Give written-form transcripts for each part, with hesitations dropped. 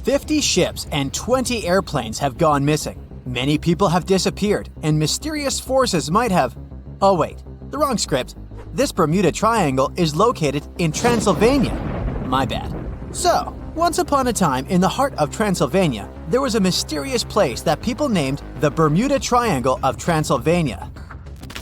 50 ships and 20 airplanes have gone missing. Many people have disappeared, and mysterious forces might have… Oh wait, the wrong script. This Bermuda Triangle is located in Transylvania. My bad. So, once upon a time in the heart of Transylvania, there was a mysterious place that people named the Bermuda Triangle of Transylvania.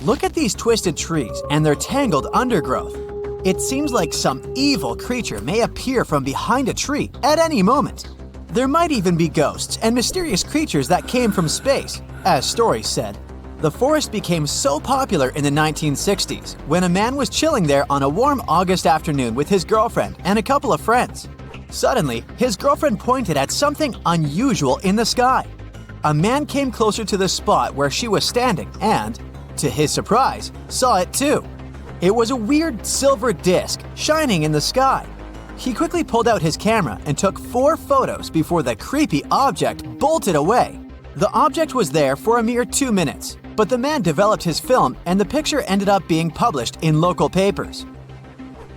Look at these twisted trees and their tangled undergrowth. It seems like some evil creature may appear from behind a tree at any moment. There might even be ghosts and mysterious creatures that came from space, as stories said. The forest became so popular in the 1960s when a man was chilling there on a warm August afternoon with his girlfriend and a couple of friends. Suddenly, his girlfriend pointed at something unusual in the sky. A man came closer to the spot where she was standing and, to his surprise, saw it too. It was a weird silver disc shining in the sky. He quickly pulled out his camera and took 4 photos before the creepy object bolted away. The object was there for a mere 2 minutes, but the man developed his film and the picture ended up being published in local papers.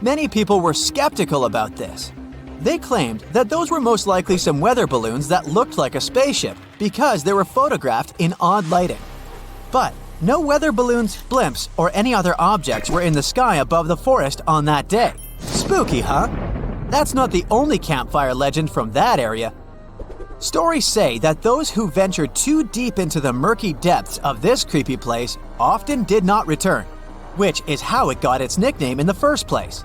Many people were skeptical about this. They claimed that those were most likely some weather balloons that looked like a spaceship because they were photographed in odd lighting. But no weather balloons, blimps, or any other objects were in the sky above the forest on that day. Spooky, huh? That's not the only campfire legend from that area. Stories say that those who ventured too deep into the murky depths of this creepy place often did not return, which is how it got its nickname in the first place.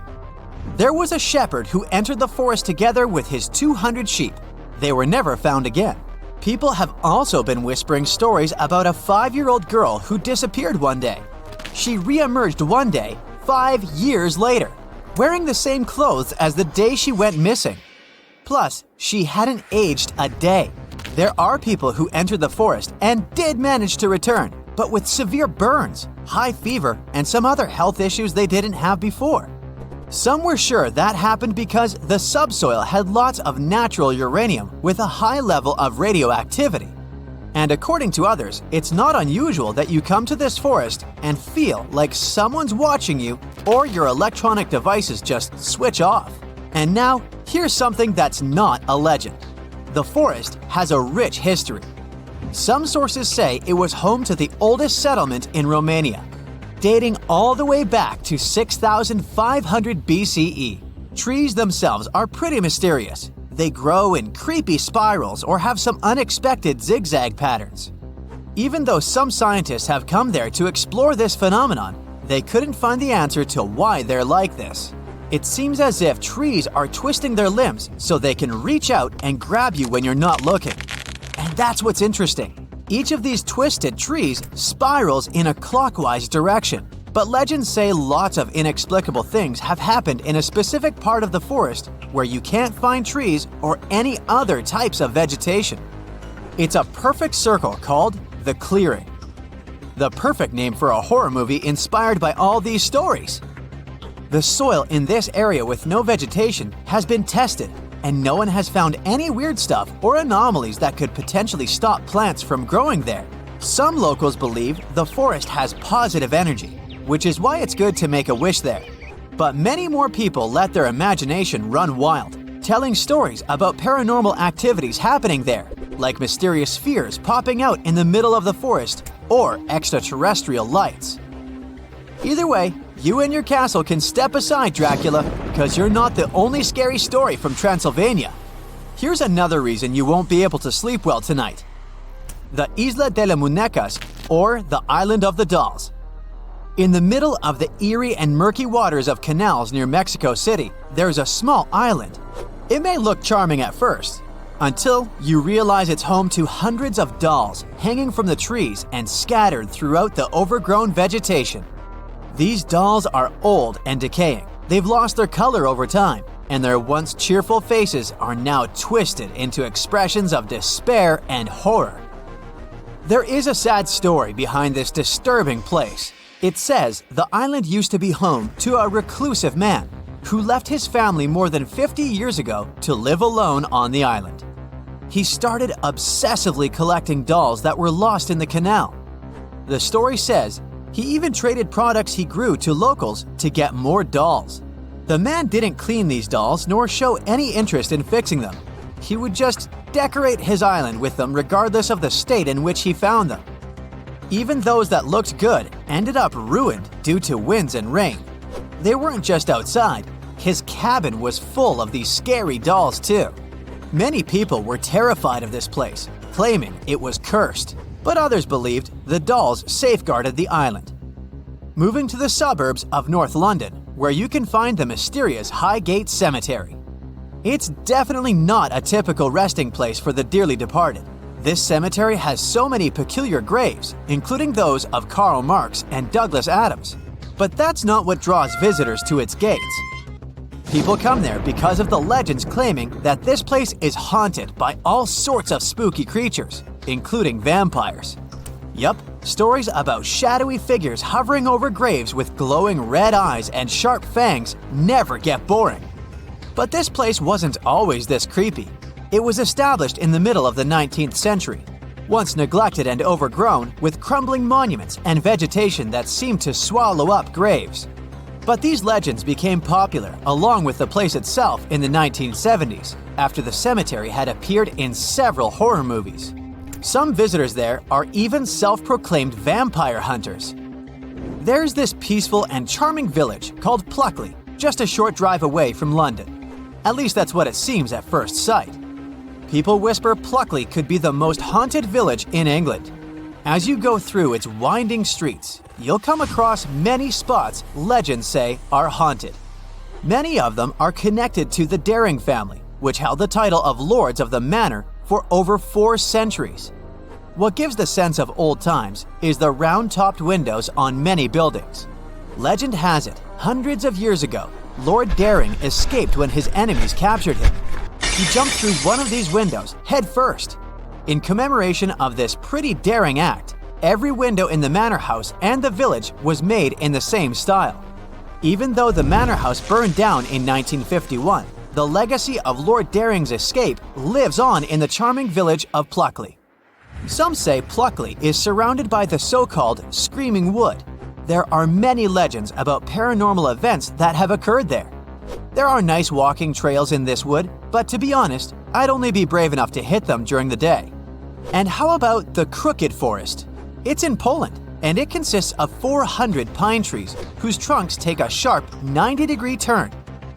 There was a shepherd who entered the forest together with his 200 sheep. They were never found again. People have also been whispering stories about a 5-year-old girl who disappeared one day. She re-emerged one day, 5 years later, wearing the same clothes as the day she went missing. Plus, she hadn't aged a day. There are people who entered the forest and did manage to return, but with severe burns, high fever, and some other health issues they didn't have before. Some were sure that happened because the subsoil had lots of natural uranium with a high level of radioactivity. And according to others, it's not unusual that you come to this forest and feel like someone's watching you or your electronic devices just switch off. And now, here's something that's not a legend. The forest has a rich history. Some sources say it was home to the oldest settlement in Romania, dating all the way back to 6,500 BCE. Trees themselves are pretty mysterious. They grow in creepy spirals or have some unexpected zigzag patterns. Even though some scientists have come there to explore this phenomenon, they couldn't find the answer to why they're like this. It seems as if trees are twisting their limbs so they can reach out and grab you when you're not looking. And that's what's interesting. Each of these twisted trees spirals in a clockwise direction. But legends say lots of inexplicable things have happened in a specific part of the forest where you can't find trees or any other types of vegetation. It's a perfect circle called the clearing. The perfect name for a horror movie inspired by all these stories. The soil in this area with no vegetation has been tested, and no one has found any weird stuff or anomalies that could potentially stop plants from growing there. Some locals believe the forest has positive energy, which is why it's good to make a wish there. But many more people let their imagination run wild, telling stories about paranormal activities happening there, like mysterious spheres popping out in the middle of the forest or extraterrestrial lights. Either way, you and your castle can step aside, Dracula, because you're not the only scary story from Transylvania. Here's another reason you won't be able to sleep well tonight. The Isla de las Muñecas, or the Island of the Dolls. In the middle of the eerie and murky waters of canals near Mexico City, there's a small island. It may look charming at first, until you realize it's home to hundreds of dolls hanging from the trees and scattered throughout the overgrown vegetation. These dolls are old and decaying. They've lost their color over time, and their once cheerful faces are now twisted into expressions of despair and horror. There is a sad story behind this disturbing place. It says the island used to be home to a reclusive man who left his family more than 50 years ago to live alone on the island. He started obsessively collecting dolls that were lost in the canal. The story says he even traded products he grew to locals to get more dolls. The man didn't clean these dolls nor show any interest in fixing them. He would just decorate his island with them regardless of the state in which he found them. Even those that looked good ended up ruined due to winds and rain. They weren't just outside, his cabin was full of these scary dolls too. Many people were terrified of this place, claiming it was cursed, but others believed the dolls safeguarded the island. Moving to the suburbs of North London, where you can find the mysterious Highgate Cemetery. It's definitely not a typical resting place for the dearly departed. This cemetery has so many peculiar graves, including those of Karl Marx and Douglas Adams. But that's not what draws visitors to its gates. People come there because of the legends claiming that this place is haunted by all sorts of spooky creatures, including vampires. Yup, stories about shadowy figures hovering over graves with glowing red eyes and sharp fangs never get boring. But this place wasn't always this creepy. It was established in the middle of the 19th century, once neglected and overgrown with crumbling monuments and vegetation that seemed to swallow up graves. But these legends became popular along with the place itself in the 1970s, after the cemetery had appeared in several horror movies. Some visitors there are even self-proclaimed vampire hunters. There's this peaceful and charming village called Pluckley, just a short drive away from London. At least that's what it seems at first sight. People whisper Pluckley could be the most haunted village in England. As you go through its winding streets, you'll come across many spots legends say are haunted. Many of them are connected to the Daring family, which held the title of Lords of the Manor for over 4 centuries. What gives the sense of old times is the round-topped windows on many buildings. Legend has it, hundreds of years ago, Lord Daring escaped when his enemies captured him. He jumped through one of these windows head first. In commemoration of this pretty daring act, every window in the manor house and the village was made in the same style. Even though the manor house burned down in 1951, the legacy of Lord Daring's escape lives on in the charming village of Pluckley. Some say Pluckley is surrounded by the so-called Screaming Wood. There are many legends about paranormal events that have occurred there. There are nice walking trails in this wood, but to be honest, I'd only be brave enough to hit them during the day. And how about the Crooked Forest? It's in Poland, and it consists of 400 pine trees whose trunks take a sharp 90-degree turn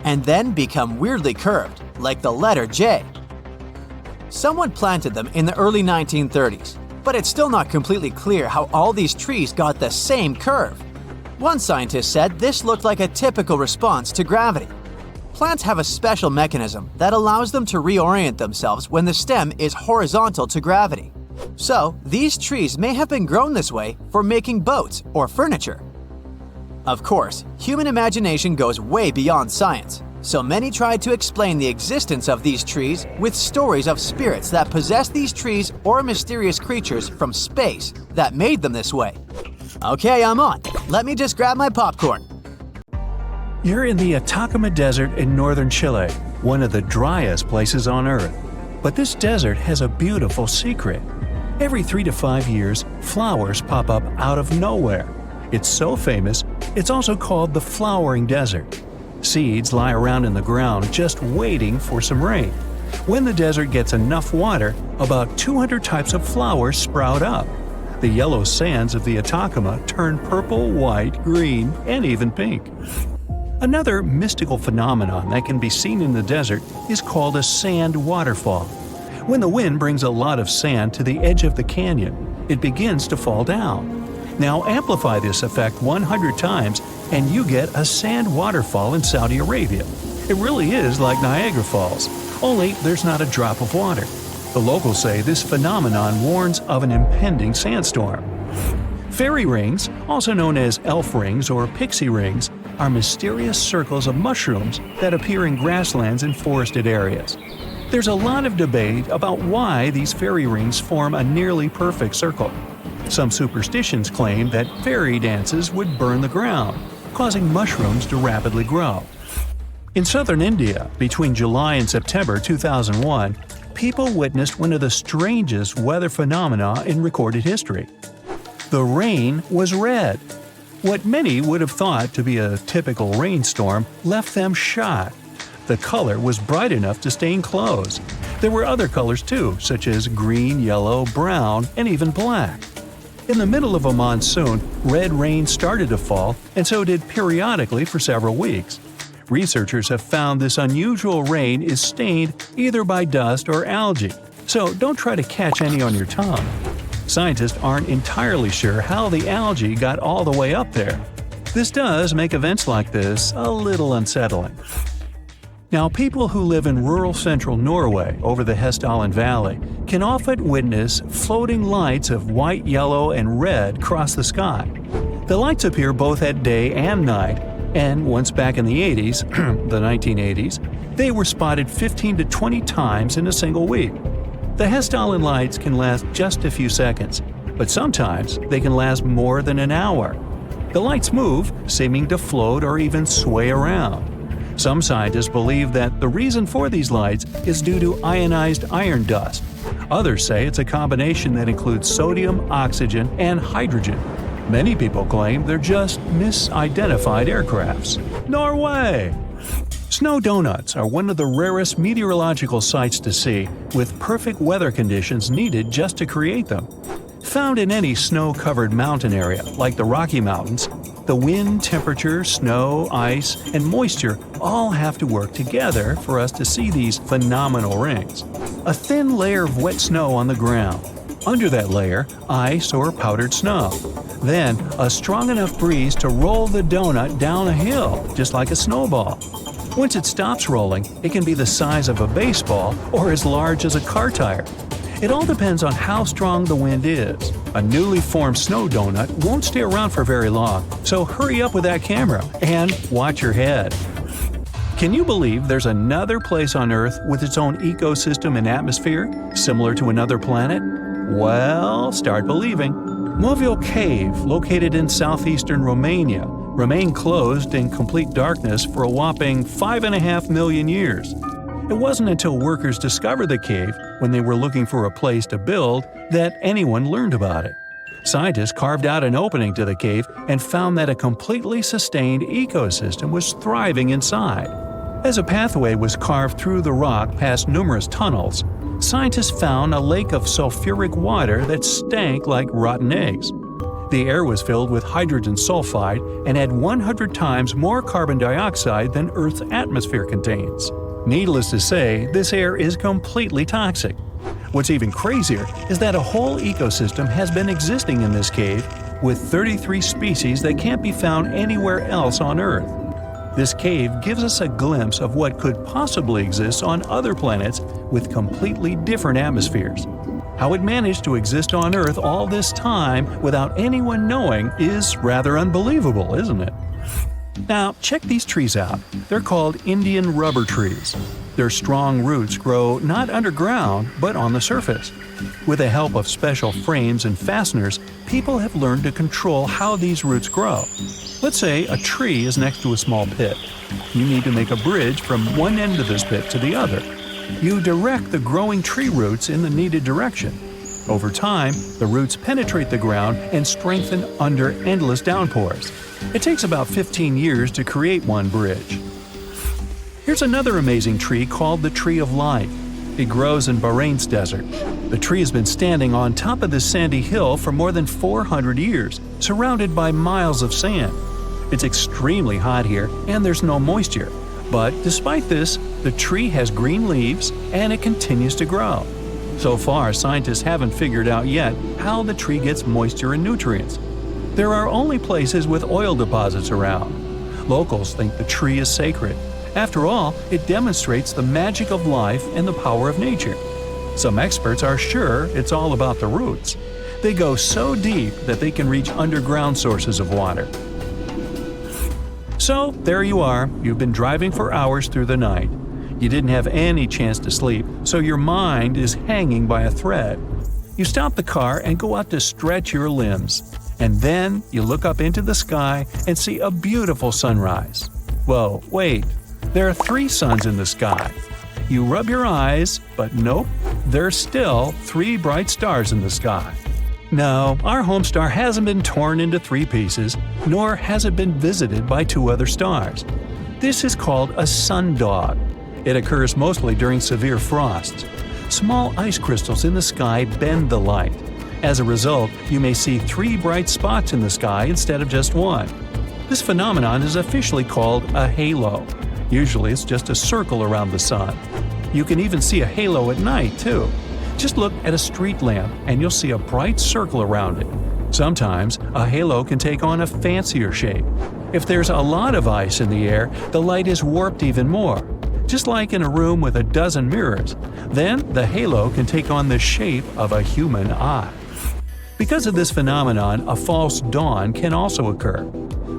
and then become weirdly curved, like the letter J. Someone planted them in the early 1930s, but it's still not completely clear how all these trees got the same curve. One scientist said this looked like a typical response to gravity. Plants have a special mechanism that allows them to reorient themselves when the stem is horizontal to gravity. So, these trees may have been grown this way for making boats or furniture. Of course, human imagination goes way beyond science, so many tried to explain the existence of these trees with stories of spirits that possess these trees or mysterious creatures from space that made them this way. Okay, I'm on. Let me just grab my popcorn. You're in the Atacama Desert in northern Chile, one of the driest places on Earth. But this desert has a beautiful secret. Every 3 to 5 years, flowers pop up out of nowhere. It's so famous, it's also called the flowering desert. Seeds lie around in the ground just waiting for some rain. When the desert gets enough water, about 200 types of flowers sprout up. The yellow sands of the Atacama turn purple, white, green, and even pink. Another mystical phenomenon that can be seen in the desert is called a sand waterfall. When the wind brings a lot of sand to the edge of the canyon, it begins to fall down. Now amplify this effect 100 times and you get a sand waterfall in Saudi Arabia. It really is like Niagara Falls, only there's not a drop of water. The locals say this phenomenon warns of an impending sandstorm. Fairy rings, also known as elf rings or pixie rings, are mysterious circles of mushrooms that appear in grasslands and forested areas. There's a lot of debate about why these fairy rings form a nearly perfect circle. Some superstitions claim that fairy dances would burn the ground, causing mushrooms to rapidly grow. In southern India, between July and September 2001, people witnessed one of the strangest weather phenomena in recorded history. The rain was red. What many would have thought to be a typical rainstorm left them shocked. The color was bright enough to stain clothes. There were other colors too, such as green, yellow, brown, and even black. In the middle of a monsoon, red rain started to fall, and so did periodically for several weeks. Researchers have found this unusual rain is stained either by dust or algae, so don't try to catch any on your tongue. Scientists aren't entirely sure how the algae got all the way up there. This does make events like this a little unsettling. Now, people who live in rural central Norway over the Hessdalen Valley can often witness floating lights of white, yellow, and red cross the sky. The lights appear both at day and night, and once back in the 80s, the 1980s, they were spotted 15 to 20 times in a single week. The Hessdalen lights can last just a few seconds, but sometimes they can last more than an hour. The lights move, seeming to float or even sway around. Some scientists believe that the reason for these lights is due to ionized iron dust. Others say it's a combination that includes sodium, oxygen, and hydrogen. Many people claim they're just misidentified aircrafts. Norway! Snow donuts are one of the rarest meteorological sights to see, with perfect weather conditions needed just to create them. Found in any snow-covered mountain area, like the Rocky Mountains, the wind, temperature, snow, ice, and moisture all have to work together for us to see these phenomenal rings. A thin layer of wet snow on the ground. Under that layer, ice or powdered snow. Then, a strong enough breeze to roll the donut down a hill, just like a snowball. Once it stops rolling, it can be the size of a baseball or as large as a car tire. It all depends on how strong the wind is. A newly formed snow donut won't stay around for very long, so hurry up with that camera and watch your head. Can you believe there's another place on Earth with its own ecosystem and atmosphere, similar to another planet? Well, start believing. Movil Cave, located in southeastern Romania, remained closed in complete darkness for a whopping 5.5 million years. It wasn't until workers discovered the cave, when they were looking for a place to build, that anyone learned about it. Scientists carved out an opening to the cave and found that a completely sustained ecosystem was thriving inside. As a pathway was carved through the rock past numerous tunnels, scientists found a lake of sulfuric water that stank like rotten eggs. The air was filled with hydrogen sulfide and had 100 times more carbon dioxide than Earth's atmosphere contains. Needless to say, this air is completely toxic. What's even crazier is that a whole ecosystem has been existing in this cave, with 33 species that can't be found anywhere else on Earth. This cave gives us a glimpse of what could possibly exist on other planets with completely different atmospheres. How it managed to exist on Earth all this time without anyone knowing is rather unbelievable, isn't it? Now, check these trees out. They're called Indian rubber trees. Their strong roots grow not underground, but on the surface. With the help of special frames and fasteners, people have learned to control how these roots grow. Let's say a tree is next to a small pit. You need to make a bridge from one end of this pit to the other. You direct the growing tree roots in the needed direction. Over time, the roots penetrate the ground and strengthen under endless downpours. It takes about 15 years to create one bridge. Here's another amazing tree called the Tree of Life. It grows in Bahrain's desert. The tree has been standing on top of this sandy hill for more than 400 years, surrounded by miles of sand. It's extremely hot here and there's no moisture. But despite this, the tree has green leaves and it continues to grow. So far, scientists haven't figured out yet how the tree gets moisture and nutrients. There are only places with oil deposits around. Locals think the tree is sacred. After all, it demonstrates the magic of life and the power of nature. Some experts are sure it's all about the roots. They go so deep that they can reach underground sources of water. So, there you are. You've been driving for hours through the night. You didn't have any chance to sleep, so your mind is hanging by a thread. You stop the car and go out to stretch your limbs. And then you look up into the sky and see a beautiful sunrise. Whoa, wait. There are 3 suns in the sky. You rub your eyes, but nope, there's still 3 bright stars in the sky. No, our home star hasn't been torn into 3 pieces, nor has it been visited by 2 other stars. This is called a sundog. It occurs mostly during severe frosts. Small ice crystals in the sky bend the light. As a result, you may see 3 bright spots in the sky instead of just one. This phenomenon is officially called a halo. Usually it's just a circle around the sun. You can even see a halo at night, too. Just look at a street lamp and you'll see a bright circle around it. Sometimes a halo can take on a fancier shape. If there's a lot of ice in the air, the light is warped even more, just like in a room with a dozen mirrors. Then the halo can take on the shape of a human eye. Because of this phenomenon, a false dawn can also occur.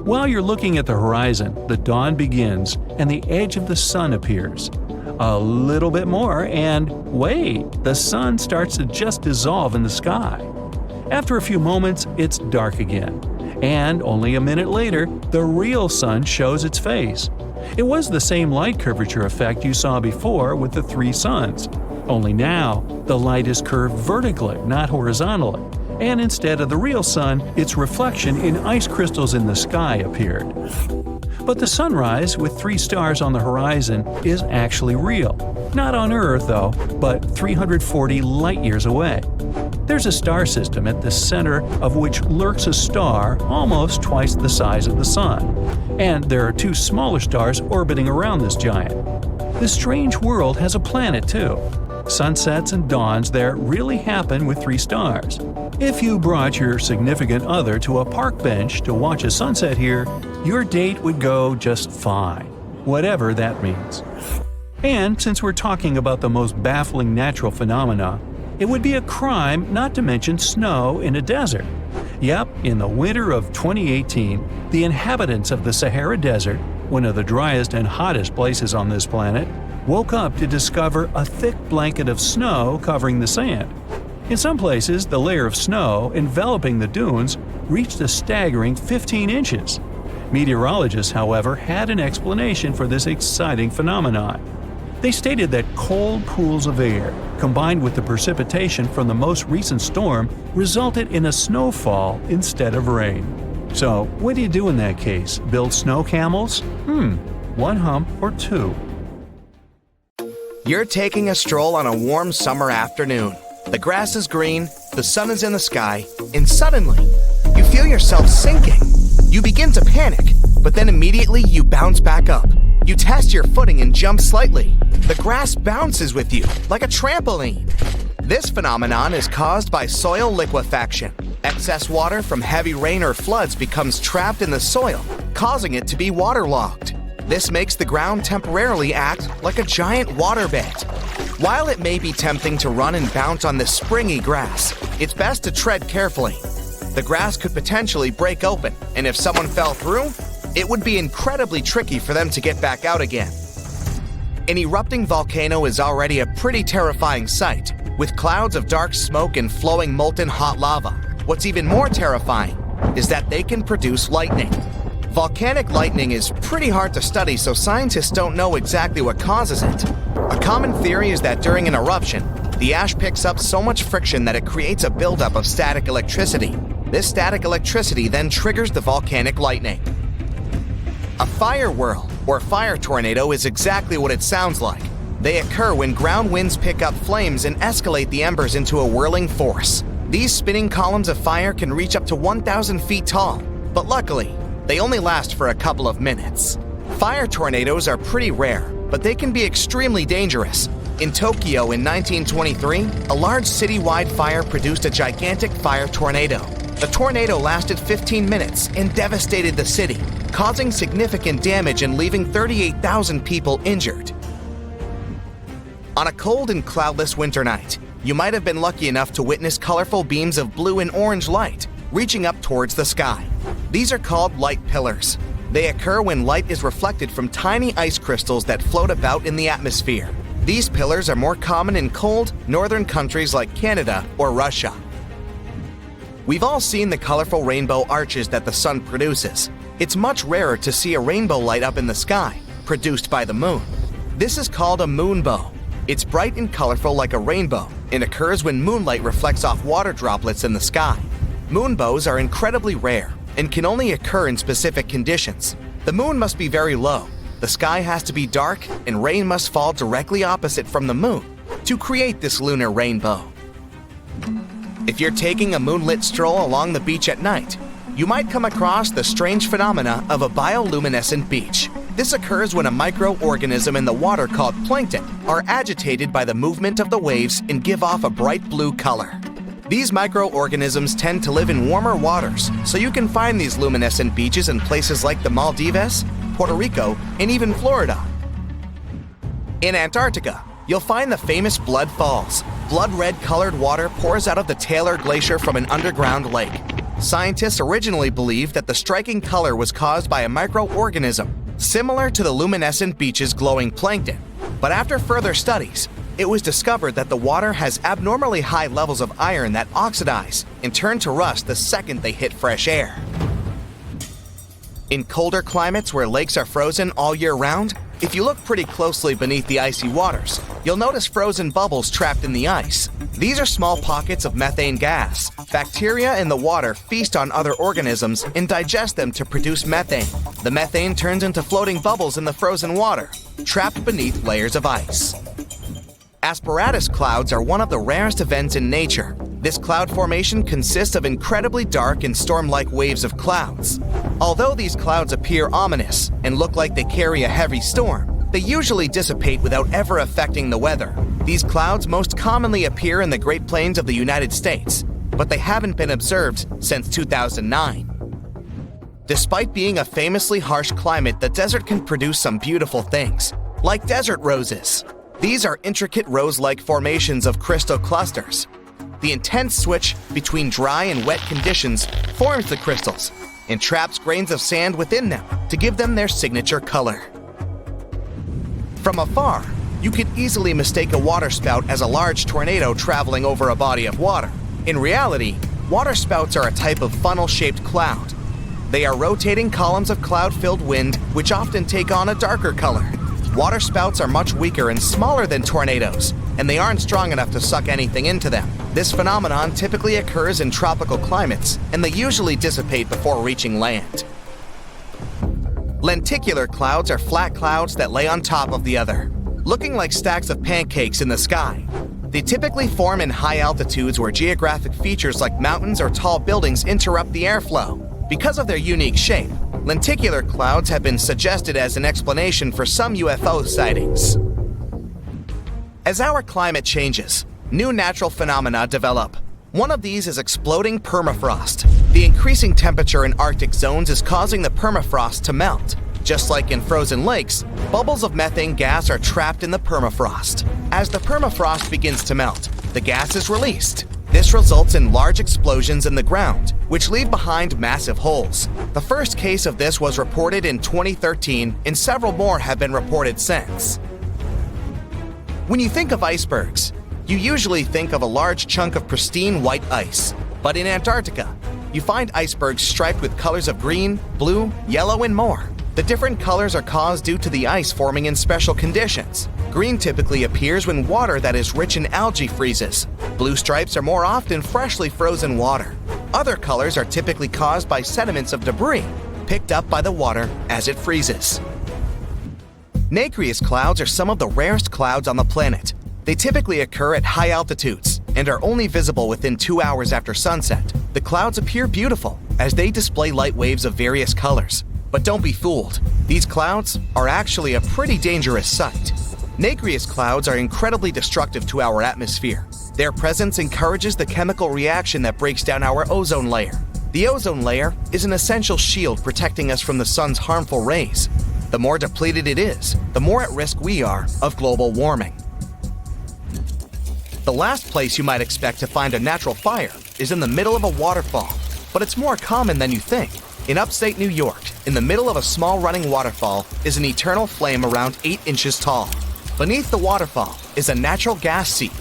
While you're looking at the horizon, the dawn begins and the edge of the sun appears. A little bit more and wait, the sun starts to just dissolve in the sky. After a few moments, it's dark again. And only a minute later, the real sun shows its face. It was the same light curvature effect you saw before with the 3 suns. Only now, the light is curved vertically, not horizontally. And instead of the real sun, its reflection in ice crystals in the sky appeared. But the sunrise with 3 stars on the horizon is actually real. Not on Earth, though, but 340 light-years away. There's a star system at the center of which lurks a star almost twice the size of the sun. And there are 2 smaller stars orbiting around this giant. This strange world has a planet, too. Sunsets and dawns there really happen with 3 stars. If you brought your significant other to a park bench to watch a sunset here, your date would go just fine, whatever that means. And since we're talking about the most baffling natural phenomena, it would be a crime not to mention snow in a desert. Yep, in the winter of 2018, the inhabitants of the Sahara Desert, one of the driest and hottest places on this planet, woke up to discover a thick blanket of snow covering the sand. In some places, the layer of snow enveloping the dunes reached a staggering 15 inches. Meteorologists, however, had an explanation for this exciting phenomenon. They stated that cold pools of air, combined with the precipitation from the most recent storm, resulted in a snowfall instead of rain. So, what do you do in that case? Build snow camels? 1 hump or 2. You're taking a stroll on a warm summer afternoon. The grass is green, the sun is in the sky, and suddenly, you feel yourself sinking. You begin to panic, but then immediately you bounce back up. You test your footing and jump slightly. The grass bounces with you, like a trampoline. This phenomenon is caused by soil liquefaction. Excess water from heavy rain or floods becomes trapped in the soil, causing it to be waterlogged. This makes the ground temporarily act like a giant waterbed. While it may be tempting to run and bounce on this springy grass, it's best to tread carefully. The grass could potentially break open, and if someone fell through, it would be incredibly tricky for them to get back out again. An erupting volcano is already a pretty terrifying sight, with clouds of dark smoke and flowing molten hot lava. What's even more terrifying is that they can produce lightning. Volcanic lightning is pretty hard to study, so scientists don't know exactly what causes it. A common theory is that during an eruption, the ash picks up so much friction that it creates a buildup of static electricity. This static electricity then triggers the volcanic lightning. A fire whirl, or fire tornado, is exactly what it sounds like. They occur when ground winds pick up flames and escalate the embers into a whirling force. These spinning columns of fire can reach up to 1,000 feet tall, but luckily, they only last for a couple of minutes. Fire tornadoes are pretty rare, but they can be extremely dangerous. In Tokyo in 1923, a large citywide fire produced a gigantic fire tornado. The tornado lasted 15 minutes and devastated the city, causing significant damage and leaving 38,000 people injured. On a cold and cloudless winter night, you might have been lucky enough to witness colorful beams of blue and orange light reaching up towards the sky. These are called light pillars. They occur when light is reflected from tiny ice crystals that float about in the atmosphere. These pillars are more common in cold, northern countries like Canada or Russia. We've all seen the colorful rainbow arches that the sun produces. It's much rarer to see a rainbow light up in the sky, produced by the moon. This is called a moonbow. It's bright and colorful like a rainbow and occurs when moonlight reflects off water droplets in the sky. Moonbows are incredibly rare and can only occur in specific conditions. The moon must be very low. the sky has to be dark and rain must fall directly opposite from the moon to create this lunar rainbow. If you're taking a moonlit stroll along the beach at night, you might come across the strange phenomena of a bioluminescent beach. This occurs when a microorganism in the water called plankton are agitated by the movement of the waves and give off a bright blue color. These microorganisms tend to live in warmer waters, so you can find these luminescent beaches in places like the Maldives, Puerto Rico, and even Florida. In Antarctica, you'll find the famous Blood Falls. Blood red colored water pours out of the Taylor Glacier from an underground lake. Scientists originally believed that the striking color was caused by a microorganism similar to the luminescent beach's glowing plankton. But after further studies, it was discovered that the water has abnormally high levels of iron that oxidize and turn to rust the second they hit fresh air. In colder climates where lakes are frozen all year round, if you look pretty closely beneath the icy waters, you'll notice frozen bubbles trapped in the ice. These are small pockets of methane gas. Bacteria in the water feast on other organisms and digest them to produce methane. The methane turns into floating bubbles in the frozen water, trapped beneath layers of ice. Asperatus clouds are one of the rarest events in nature. This cloud formation consists of incredibly dark and storm-like waves of clouds. Although these clouds appear ominous and look like they carry a heavy storm, they usually dissipate without ever affecting the weather. These clouds most commonly appear in the Great Plains of the United States, but they haven't been observed since 2009. Despite being a famously harsh climate, the desert can produce some beautiful things, like desert roses. These are intricate rose-like formations of crystal clusters. The intense switch between dry and wet conditions forms the crystals and traps grains of sand within them to give them their signature color. From afar, you could easily mistake a waterspout as a large tornado traveling over a body of water. In reality, waterspouts are a type of funnel-shaped cloud. They are rotating columns of cloud-filled wind which often take on a darker color. Waterspouts are much weaker and smaller than tornadoes, and they aren't strong enough to suck anything into them. This phenomenon typically occurs in tropical climates, and they usually dissipate before reaching land. Lenticular clouds are flat clouds that lay on top of the other, looking like stacks of pancakes in the sky. They typically form in high altitudes where geographic features like mountains or tall buildings interrupt the airflow. Because of their unique shape, lenticular clouds have been suggested as an explanation for some UFO sightings. As our climate changes, new natural phenomena develop. One of these is exploding permafrost. The increasing temperature in Arctic zones is causing the permafrost to melt. Just like in frozen lakes, bubbles of methane gas are trapped in the permafrost. As the permafrost begins to melt, the gas is released. This results in large explosions in the ground, which leave behind massive holes. The first case of this was reported in 2013, and several more have been reported since. When you think of icebergs, you usually think of a large chunk of pristine white ice. But in Antarctica, you find icebergs striped with colors of green, blue, yellow, and more. The different colors are caused due to the ice forming in special conditions. Green typically appears when water that is rich in algae freezes. Blue stripes are more often freshly frozen water. Other colors are typically caused by sediments of debris picked up by the water as it freezes. Nacreous clouds are some of the rarest clouds on the planet. They typically occur at high altitudes and are only visible within 2 hours after sunset. The clouds appear beautiful as they display light waves of various colors. But don't be fooled. These clouds are actually a pretty dangerous sight. Nacreous clouds are incredibly destructive to our atmosphere. Their presence encourages the chemical reaction that breaks down our ozone layer. The ozone layer is an essential shield protecting us from the sun's harmful rays. The more depleted it is, the more at risk we are of global warming. The last place you might expect to find a natural fire is in the middle of a waterfall, but it's more common than you think. In upstate New York, in the middle of a small running waterfall is an eternal flame around 8 inches tall. Beneath the waterfall is a natural gas seep,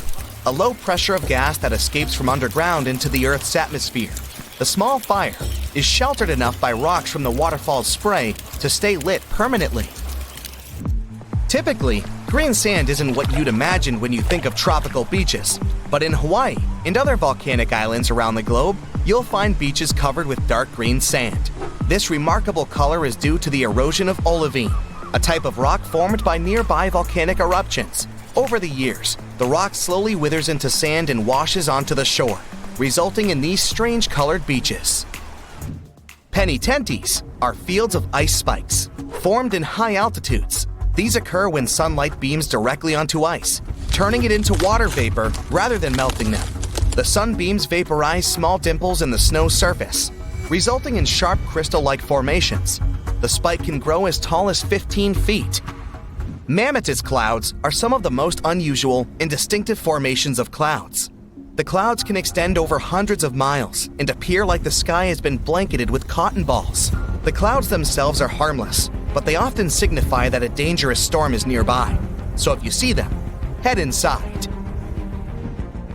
a low pressure of gas that escapes from underground into the Earth's atmosphere. The small fire is sheltered enough by rocks from the waterfall's spray to stay lit permanently. Typically, green sand isn't what you'd imagine when you think of tropical beaches, but in Hawaii and other volcanic islands around the globe, you'll find beaches covered with dark green sand. This remarkable color is due to the erosion of olivine. a type of rock formed by nearby volcanic eruptions. Over the years, the rock slowly withers into sand and washes onto the shore, resulting in these strange colored beaches. Penitentes are fields of ice spikes, formed in high altitudes. These occur when sunlight beams directly onto ice, turning it into water vapor rather than melting them. The sunbeams vaporize small dimples in the snow surface, resulting in sharp crystal-like formations. The spike can grow as tall as 15 feet. Mammatus clouds are some of the most unusual and distinctive formations of clouds. The clouds can extend over hundreds of miles and appear like the sky has been blanketed with cotton balls. The clouds themselves are harmless, but they often signify that a dangerous storm is nearby. So if you see them, head inside.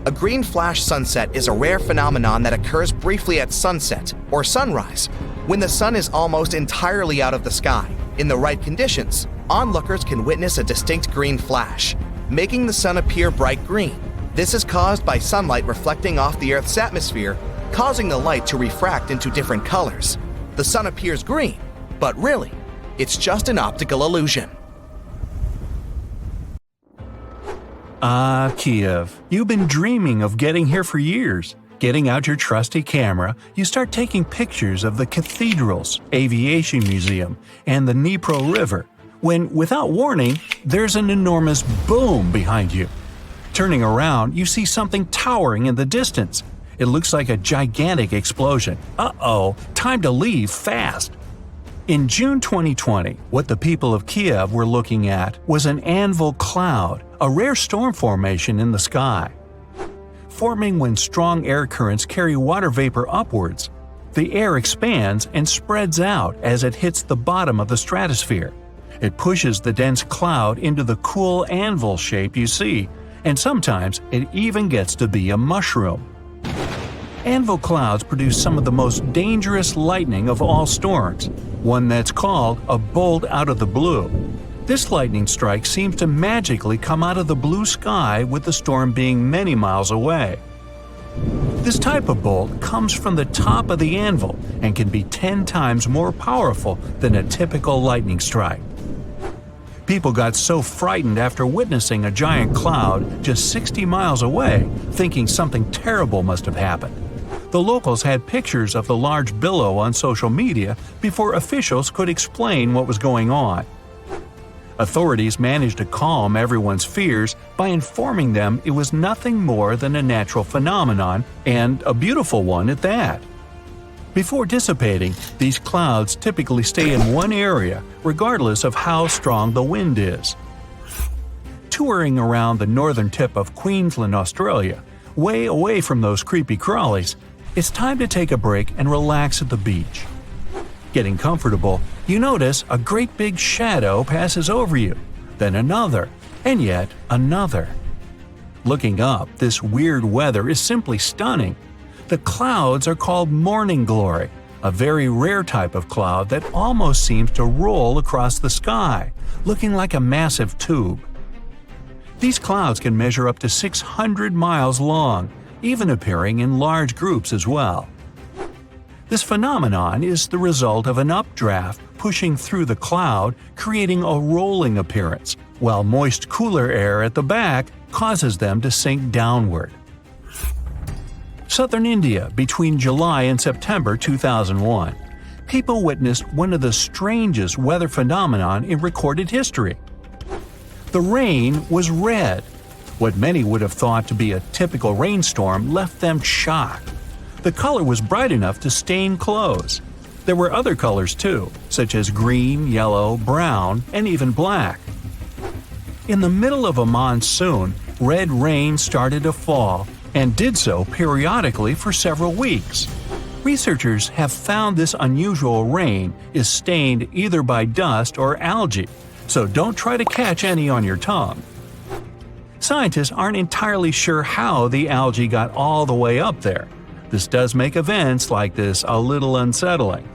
A green flash sunset is a rare phenomenon that occurs briefly at sunset or sunrise, when the sun is almost entirely out of the sky. In the right conditions, onlookers can witness a distinct green flash, making the sun appear bright green. This is caused by sunlight reflecting off the Earth's atmosphere, causing the light to refract into different colors. The sun appears green, but really, it's just an optical illusion. Ah, Kiev, you've been dreaming of getting here for years. Getting out your trusty camera, you start taking pictures of the cathedrals, aviation museum, and the Dnipro River, when, without warning, there's an enormous boom behind you. Turning around, you see something towering in the distance. It looks like a gigantic explosion. Uh-oh, time to leave fast. In June 2020, what the people of Kiev were looking at was an anvil cloud, a rare storm formation in the sky. Forming when strong air currents carry water vapor upwards, the air expands and spreads out as it hits the bottom of the stratosphere. It pushes the dense cloud into the cool anvil shape you see, and sometimes it even gets to be a mushroom. Anvil clouds produce some of the most dangerous lightning of all storms, one that's called a bolt out of the blue. This lightning strike seems to magically come out of the blue sky with the storm being many miles away. This type of bolt comes from the top of the anvil and can be 10 times more powerful than a typical lightning strike. People got so frightened after witnessing a giant cloud just 60 miles away, thinking something terrible must have happened. The locals had pictures of the large billow on social media before officials could explain what was going on. Authorities managed to calm everyone's fears by informing them it was nothing more than a natural phenomenon, and a beautiful one at that. Before dissipating, these clouds typically stay in one area, regardless of how strong the wind is. Touring around the northern tip of Queensland, Australia, way away from those creepy crawlies, it's time to take a break and relax at the beach. Getting comfortable, you notice a great big shadow passes over you, then another, and yet another. Looking up, this weird weather is simply stunning. The clouds are called morning glory, a very rare type of cloud that almost seems to roll across the sky, looking like a massive tube. These clouds can measure up to 600 miles long, even appearing in large groups as well. This phenomenon is the result of an updraft pushing through the cloud, creating a rolling appearance, while moist cooler air at the back causes them to sink downward. Southern India between July and September 2001. People witnessed one of the strangest weather phenomenon in recorded history. The rain was red. What many would have thought to be a typical rainstorm left them shocked. The color was bright enough to stain clothes. There were other colors too, such as green, yellow, brown, and even black. In the middle of a monsoon, red rain started to fall, and did so periodically for several weeks. Researchers have found this unusual rain is stained either by dust or algae, so don't try to catch any on your tongue. Scientists aren't entirely sure how the algae got all the way up there. This does make events like this a little unsettling.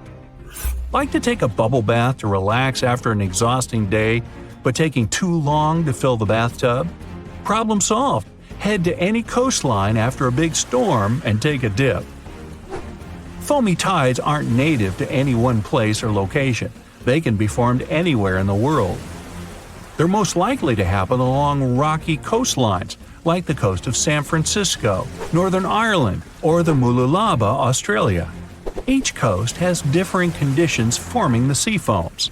Like to take a bubble bath to relax after an exhausting day, but taking too long to fill the bathtub? Problem solved. Head to any coastline after a big storm and take a dip. Foamy tides aren't native to any one place or location, They can be formed anywhere in the world. They're most likely to happen along rocky coastlines, like the coast of San Francisco, Northern Ireland, or the Mooloolaba, Australia. Each coast has differing conditions forming the sea foams.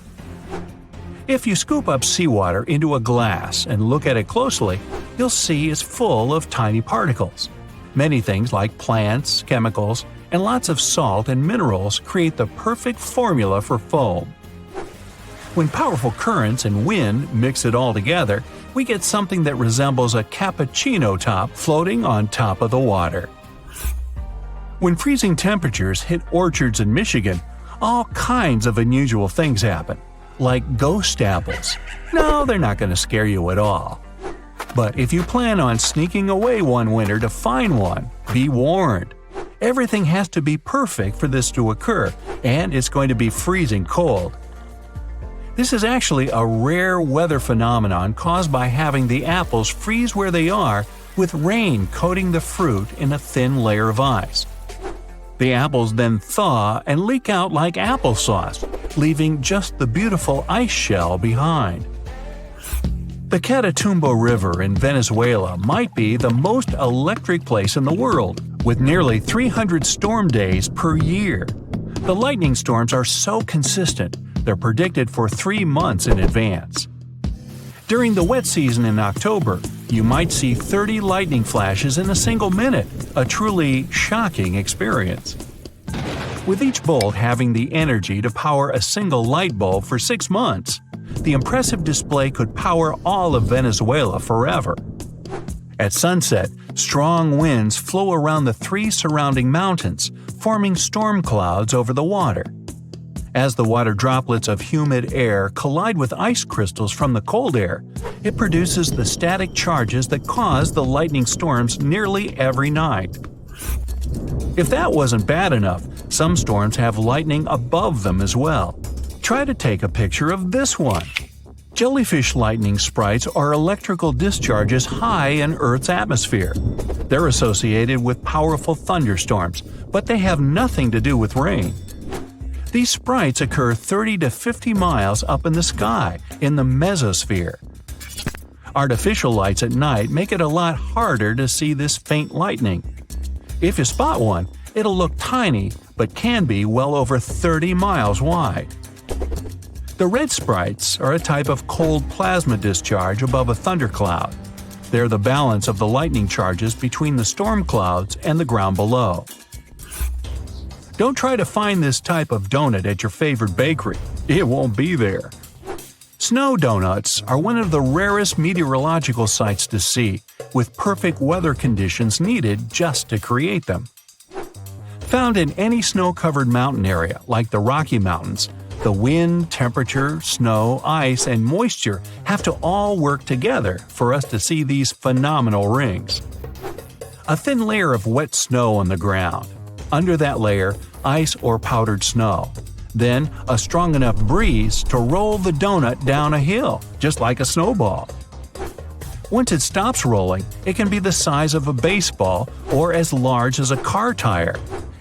If you scoop up seawater into a glass and look at it closely, you'll see it's full of tiny particles. Many things like plants, chemicals, and lots of salt and minerals create the perfect formula for foam. When powerful currents and wind mix it all together, we get something that resembles a cappuccino top floating on top of the water. When freezing temperatures hit orchards in Michigan, all kinds of unusual things happen, like ghost apples. No, they're not going to scare you at all. But if you plan on sneaking away one winter to find one, be warned. Everything has to be perfect for this to occur, and it's going to be freezing cold. This is actually a rare weather phenomenon caused by having the apples freeze where they are with rain coating the fruit in a thin layer of ice. The apples then thaw and leak out like applesauce, leaving just the beautiful ice shell behind. The Catatumbo River in Venezuela might be the most electric place in the world, with nearly 300 storm days per year. The lightning storms are so consistent, they're predicted for 3 months in advance. During the wet season in October, you might see 30 lightning flashes in a single minute, a truly shocking experience. With each bolt having the energy to power a single light bulb for 6 months, the impressive display could power all of Venezuela forever. At sunset, strong winds flow around the 3 surrounding mountains, forming storm clouds over the water. As the water droplets of humid air collide with ice crystals from the cold air, it produces the static charges that cause the lightning storms nearly every night. If that wasn't bad enough, some storms have lightning above them as well. Try to take a picture of this one. Jellyfish lightning sprites are electrical discharges high in Earth's atmosphere. They're associated with powerful thunderstorms, but they have nothing to do with rain. These sprites occur 30 to 50 miles up in the sky, in the mesosphere. Artificial lights at night make it a lot harder to see this faint lightning. If you spot one, it'll look tiny, but can be well over 30 miles wide. The red sprites are a type of cold plasma discharge above a thundercloud. They're the balance of the lightning charges between the storm clouds and the ground below. Don't try to find this type of donut at your favorite bakery. It won't be there. Snow donuts are one of the rarest meteorological sights to see, with perfect weather conditions needed just to create them. Found in any snow-covered mountain area, like the Rocky Mountains, the wind, temperature, snow, ice, and moisture have to all work together for us to see these phenomenal rings. A thin layer of wet snow on the ground. Under that layer, ice or powdered snow. Then, a strong enough breeze to roll the donut down a hill, just like a snowball. Once it stops rolling, it can be the size of a baseball or as large as a car tire.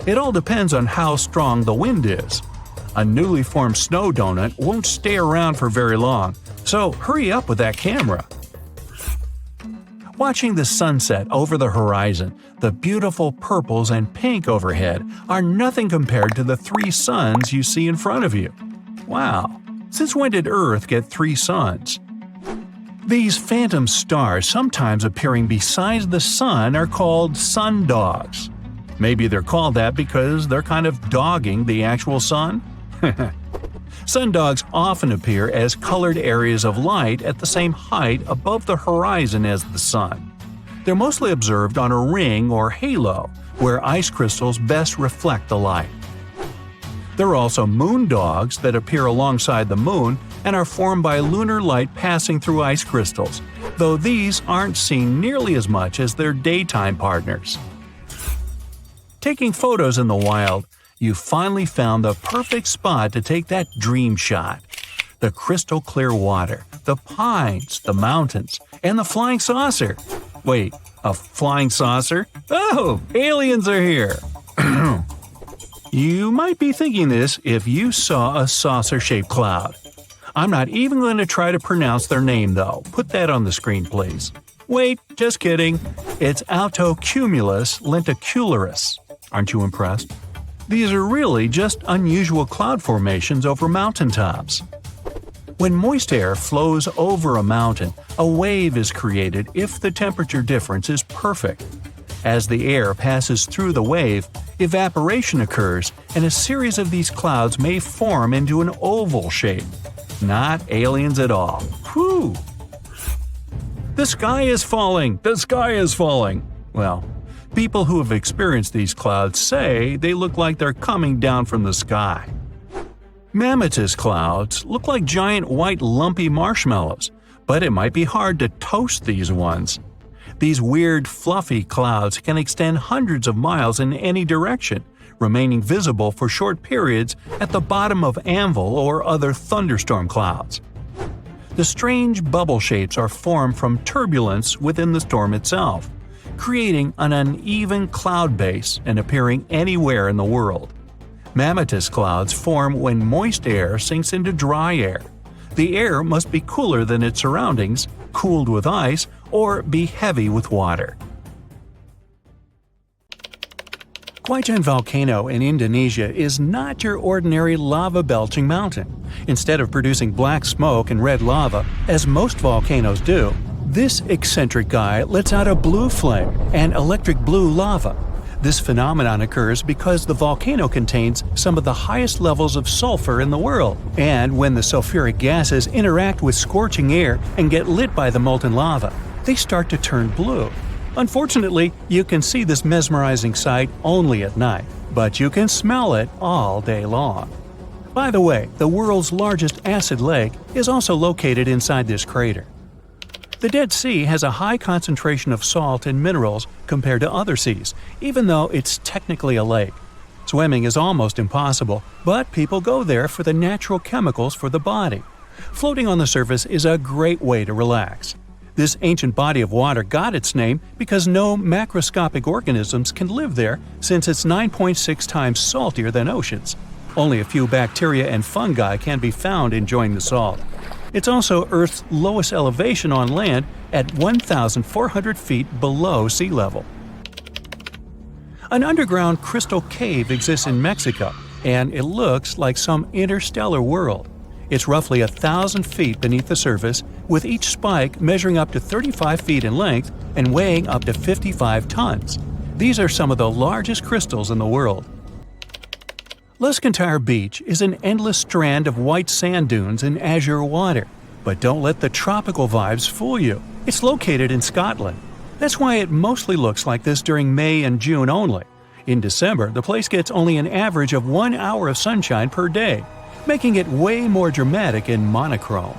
It all depends on how strong the wind is. A newly formed snow donut won't stay around for very long, so hurry up with that camera. Watching the sunset over the horizon, the beautiful purples and pink overhead are nothing compared to the 3 suns you see in front of you. Wow, since when did Earth get 3 suns? These phantom stars sometimes appearing beside the sun are called sundogs. Maybe they're called that because they're kind of dogging the actual sun? Sundogs often appear as colored areas of light at the same height above the horizon as the sun. They're mostly observed on a ring or halo, where ice crystals best reflect the light. There are also moon dogs that appear alongside the moon and are formed by lunar light passing through ice crystals, though these aren't seen nearly as much as their daytime partners. Taking photos in the wild, you finally found the perfect spot to take that dream shot. The crystal clear water, the pines, the mountains, and the flying saucer. Wait, a flying saucer? Oh, aliens are here! You might be thinking this if you saw a saucer-shaped cloud. I'm not even going to try to pronounce their name though. Put that on the screen, please. Wait, just kidding. It's altocumulus lenticularis. Aren't you impressed? These are really just unusual cloud formations over mountaintops. When moist air flows over a mountain, a wave is created if the temperature difference is perfect. As the air passes through the wave, evaporation occurs and a series of these clouds may form into an oval shape. Not aliens at all. Whew! The sky is falling! The sky is falling! Well, people who have experienced these clouds say they look like they're coming down from the sky. Mammatus clouds look like giant white lumpy marshmallows, but it might be hard to toast these ones. These weird fluffy clouds can extend hundreds of miles in any direction, remaining visible for short periods at the bottom of anvil or other thunderstorm clouds. The strange bubble shapes are formed from turbulence within the storm itself, creating an uneven cloud base and appearing anywhere in the world. Mammatus clouds form when moist air sinks into dry air. The air must be cooler than its surroundings, cooled with ice, or be heavy with water. Guaijan Volcano in Indonesia is not your ordinary lava-belching mountain. Instead of producing black smoke and red lava, as most volcanoes do, this eccentric guy lets out a blue flame and electric blue lava. This phenomenon occurs because the volcano contains some of the highest levels of sulfur in the world, and when the sulfuric gases interact with scorching air and get lit by the molten lava, they start to turn blue. Unfortunately, you can see this mesmerizing sight only at night, but you can smell it all day long. By the way, the world's largest acid lake is also located inside this crater. The Dead Sea has a high concentration of salt and minerals compared to other seas, even though it's technically a lake. Swimming is almost impossible, but people go there for the natural chemicals for the body. Floating on the surface is a great way to relax. This ancient body of water got its name because no macroscopic organisms can live there since it's 9.6 times saltier than oceans. Only a few bacteria and fungi can be found enjoying the salt. It's also Earth's lowest elevation on land at 1,400 feet below sea level. An underground crystal cave exists in Mexico, and it looks like some interstellar world. It's roughly 1,000 feet beneath the surface, with each spike measuring up to 35 feet in length and weighing up to 55 tons. These are some of the largest crystals in the world. Luscantire Beach is an endless strand of white sand dunes and azure water. But don't let the tropical vibes fool you. It's located in Scotland. That's why it mostly looks like this during May and June only. In December, the place gets only an average of 1 hour of sunshine per day, making it way more dramatic and monochrome.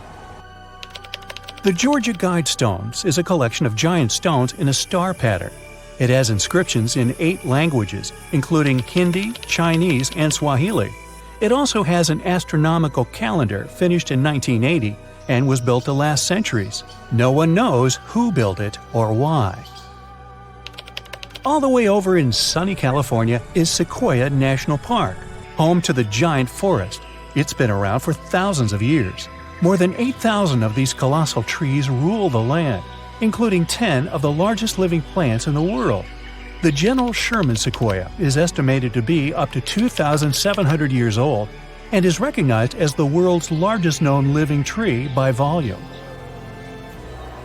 The Georgia Guidestones is a collection of giant stones in a star pattern. It has inscriptions in 8 languages, including Hindi, Chinese, and Swahili. It also has an astronomical calendar finished in 1980 and was built to last centuries. No one knows who built it or why. All the way over in sunny California is Sequoia National Park, home to the giant forest. It's been around for thousands of years. More than 8,000 of these colossal trees rule the land, including 10 of the largest living plants in the world. The General Sherman sequoia is estimated to be up to 2,700 years old and is recognized as the world's largest known living tree by volume.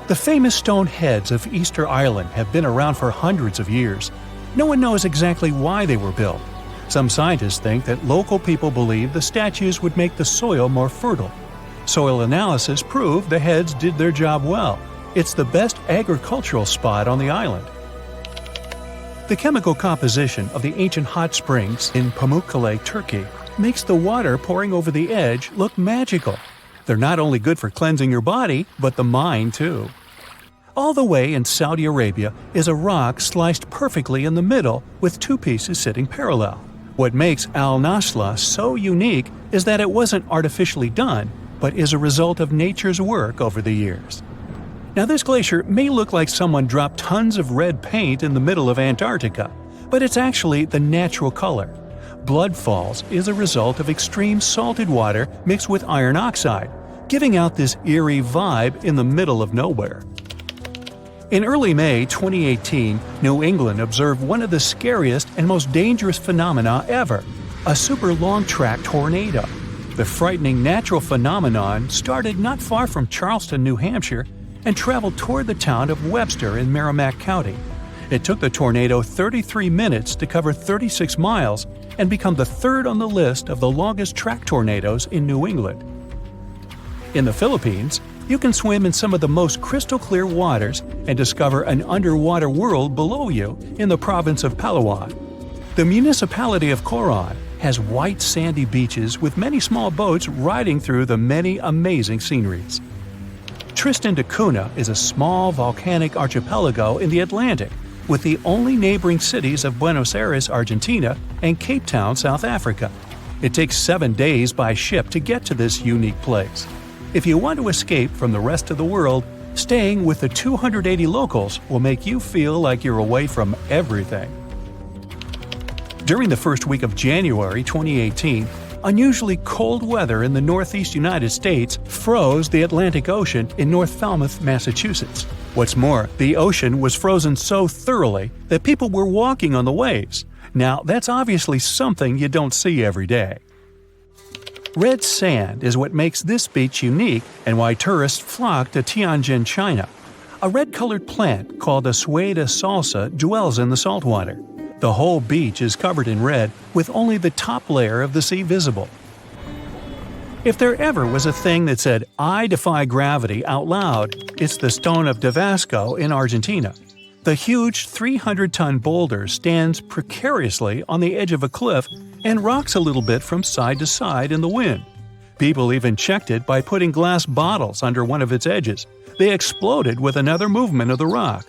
The famous stone heads of Easter Island have been around for hundreds of years. No one knows exactly why they were built. Some scientists think that local people believe the statues would make the soil more fertile. Soil analysis proved the heads did their job well. It's the best agricultural spot on the island. The chemical composition of the ancient hot springs in Pamukkale, Turkey, makes the water pouring over the edge look magical. They're not only good for cleansing your body, but the mind too. All the way in Saudi Arabia is a rock sliced perfectly in the middle with 2 pieces sitting parallel. What makes Al Nasla so unique is that it wasn't artificially done, but is a result of nature's work over the years. Now, this glacier may look like someone dropped tons of red paint in the middle of Antarctica, but it's actually the natural color. Blood falls is a result of extreme salted water mixed with iron oxide, giving out this eerie vibe in the middle of nowhere. In early May 2018, New England observed one of the scariest and most dangerous phenomena ever – a super long-track tornado. The frightening natural phenomenon started not far from Charleston, New Hampshire, and traveled toward the town of Webster in Merrimack County. It took the tornado 33 minutes to cover 36 miles and become the third on the list of the longest track tornadoes in New England. In the Philippines, you can swim in some of the most crystal-clear waters and discover an underwater world below you in the province of Palawan. The municipality of Coron has white sandy beaches with many small boats riding through the many amazing sceneries. Tristan da Cunha is a small volcanic archipelago in the Atlantic, with the only neighboring cities of Buenos Aires, Argentina, and Cape Town, South Africa. It takes 7 days by ship to get to this unique place. If you want to escape from the rest of the world, staying with the 280 locals will make you feel like you're away from everything. During the first week of January 2018, unusually cold weather in the northeast United States froze the Atlantic Ocean in North Falmouth, Massachusetts. What's more, the ocean was frozen so thoroughly that people were walking on the waves. Now, that's obviously something you don't see every day. Red sand is what makes this beach unique and why tourists flock to Tianjin, China. A red-colored plant called a Sueda salsa dwells in the saltwater. The whole beach is covered in red, with only the top layer of the sea visible. If there ever was a thing that said, "I defy gravity" out loud, it's the Stone of Damasco in Argentina. The huge 300-ton boulder stands precariously on the edge of a cliff and rocks a little bit from side to side in the wind. People even checked it by putting glass bottles under one of its edges. They exploded with another movement of the rock.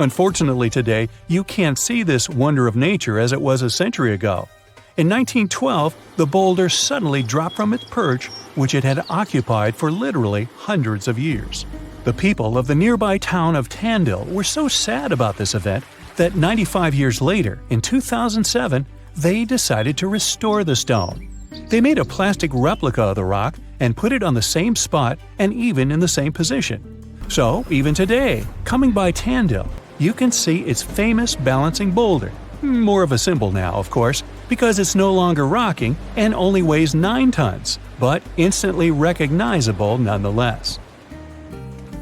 Unfortunately today, you can't see this wonder of nature as it was a century ago. In 1912, the boulder suddenly dropped from its perch, which it had occupied for literally hundreds of years. The people of the nearby town of Tandil were so sad about this event that 95 years later, in 2007, they decided to restore the stone. They made a plastic replica of the rock and put it on the same spot and even in the same position. So, even today, coming by Tandil, you can see its famous balancing boulder. More of a symbol now, of course, because it's no longer rocking and only weighs 9 tons, but instantly recognizable nonetheless.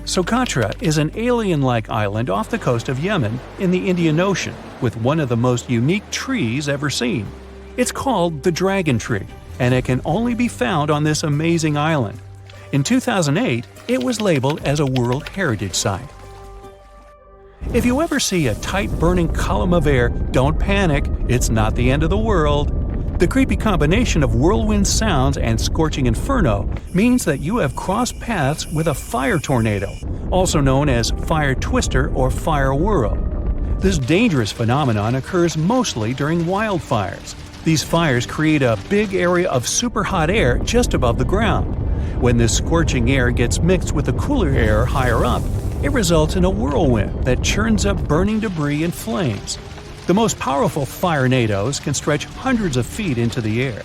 Socotra is an alien-like island off the coast of Yemen in the Indian Ocean, with one of the most unique trees ever seen. It's called the dragon tree, and it can only be found on this amazing island. In 2008, it was labeled as a World Heritage Site. If you ever see a tight burning column of air, don't panic, it's not the end of the world. The creepy combination of whirlwind sounds and scorching inferno means that you have crossed paths with a fire tornado, also known as fire twister or fire whirl. This dangerous phenomenon occurs mostly during wildfires. These fires create a big area of super hot air just above the ground. When this scorching air gets mixed with the cooler air higher up, it results in a whirlwind that churns up burning debris and flames. The most powerful firenadoes can stretch hundreds of feet into the air.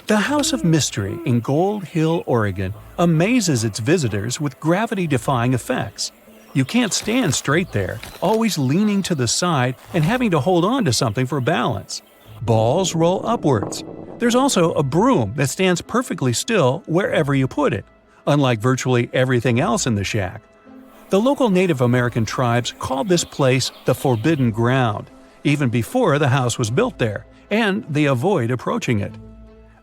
The House of Mystery in Gold Hill, Oregon, amazes its visitors with gravity-defying effects. You can't stand straight there, always leaning to the side and having to hold on to something for balance. Balls roll upwards. There's also a broom that stands perfectly still wherever you put it, unlike virtually everything else in the shack. The local Native American tribes called this place the Forbidden Ground, even before the house was built there, and they avoid approaching it.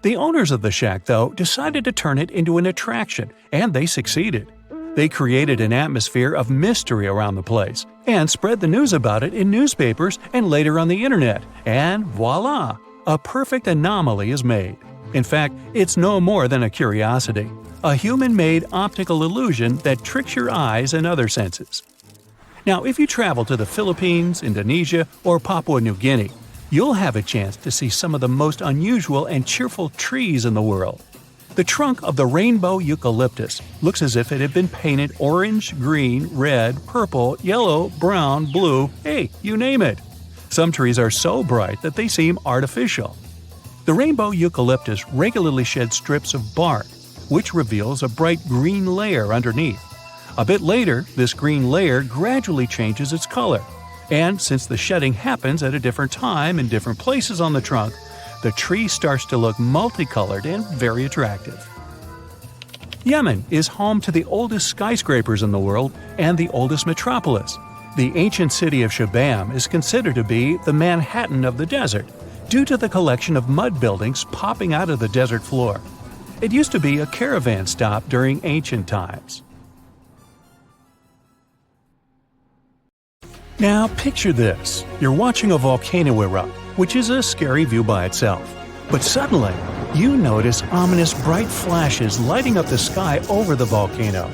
The owners of the shack, though, decided to turn it into an attraction, and they succeeded. They created an atmosphere of mystery around the place, and spread the news about it in newspapers and later on the internet, and voila! A perfect anomaly is made. In fact, it's no more than a curiosity. A human-made optical illusion that tricks your eyes and other senses. Now, if you travel to the Philippines, Indonesia, or Papua New Guinea, you'll have a chance to see some of the most unusual and cheerful trees in the world. The trunk of the rainbow eucalyptus looks as if it had been painted orange, green, red, purple, yellow, brown, blue, hey, you name it. Some trees are so bright that they seem artificial. The rainbow eucalyptus regularly sheds strips of bark, which reveals a bright green layer underneath. A bit later, this green layer gradually changes its color, and since the shedding happens at a different time in different places on the trunk, the tree starts to look multicolored and very attractive. Yemen is home to the oldest skyscrapers in the world and the oldest metropolis. The ancient city of Shabam is considered to be the Manhattan of the desert, due to the collection of mud buildings popping out of the desert floor. It used to be a caravan stop during ancient times. Now picture this. You're watching a volcano erupt, which is a scary view by itself. But suddenly, you notice ominous bright flashes lighting up the sky over the volcano.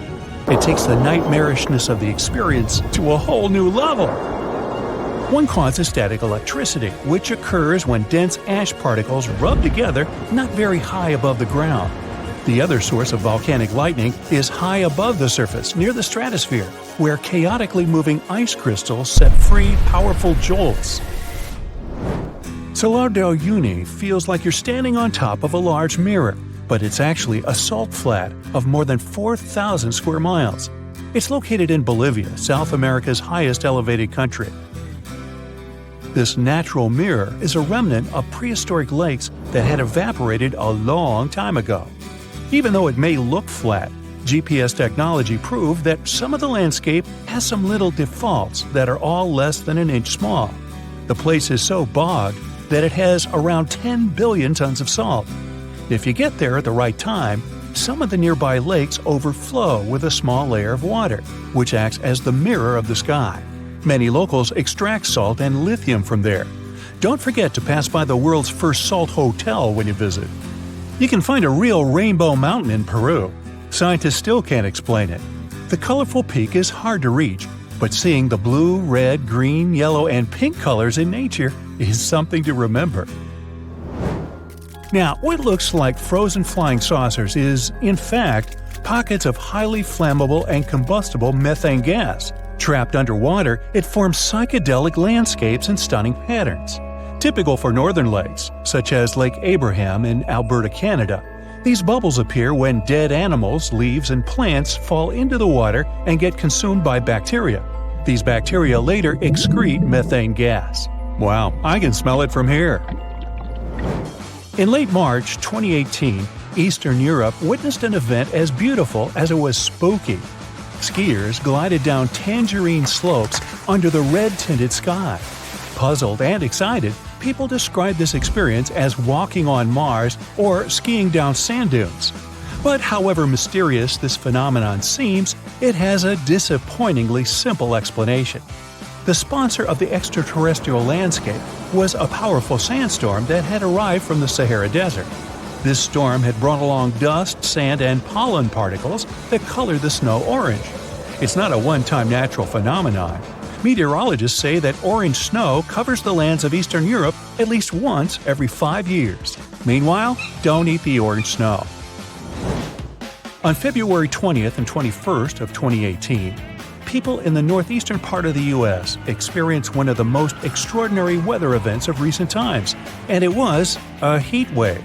It takes the nightmarishness of the experience to a whole new level. One cause is static electricity, which occurs when dense ash particles rub together not very high above the ground. The other source of volcanic lightning is high above the surface, near the stratosphere, where chaotically moving ice crystals set free powerful jolts. Salar del Uyuni feels like you're standing on top of a large mirror, but it's actually a salt flat of more than 4,000 square miles. It's located in Bolivia, South America's highest elevated country. This natural mirror is a remnant of prehistoric lakes that had evaporated a long time ago. Even though it may look flat, GPS technology proved that some of the landscape has some little defaults that are all less than an inch small. The place is so bogged that it has around 10 billion tons of salt. If you get there at the right time, some of the nearby lakes overflow with a small layer of water, which acts as the mirror of the sky. Many locals extract salt and lithium from there. Don't forget to pass by the world's first salt hotel when you visit. You can find a real rainbow mountain in Peru. Scientists still can't explain it. The colorful peak is hard to reach, but seeing the blue, red, green, yellow, and pink colors in nature is something to remember. Now, what looks like frozen flying saucers is, in fact, pockets of highly flammable and combustible methane gas. Trapped underwater, it forms psychedelic landscapes in stunning patterns. Typical for northern lakes, such as Lake Abraham in Alberta, Canada, these bubbles appear when dead animals, leaves, and plants fall into the water and get consumed by bacteria. These bacteria later excrete methane gas. Wow, I can smell it from here. In late March 2018, Eastern Europe witnessed an event as beautiful as it was spooky. Skiers glided down tangerine slopes under the red-tinted sky. Puzzled and excited, people describe this experience as walking on Mars or skiing down sand dunes. But however mysterious this phenomenon seems, it has a disappointingly simple explanation. The sponsor of the extraterrestrial landscape was a powerful sandstorm that had arrived from the Sahara Desert. This storm had brought along dust, sand, and pollen particles that color the snow orange. It's not a one-time natural phenomenon. Meteorologists say that orange snow covers the lands of Eastern Europe at least once every 5 years. Meanwhile, don't eat the orange snow. On February 20th and 21st of 2018, people in the northeastern part of the U.S. experienced one of the most extraordinary weather events of recent times, and it was a heat wave.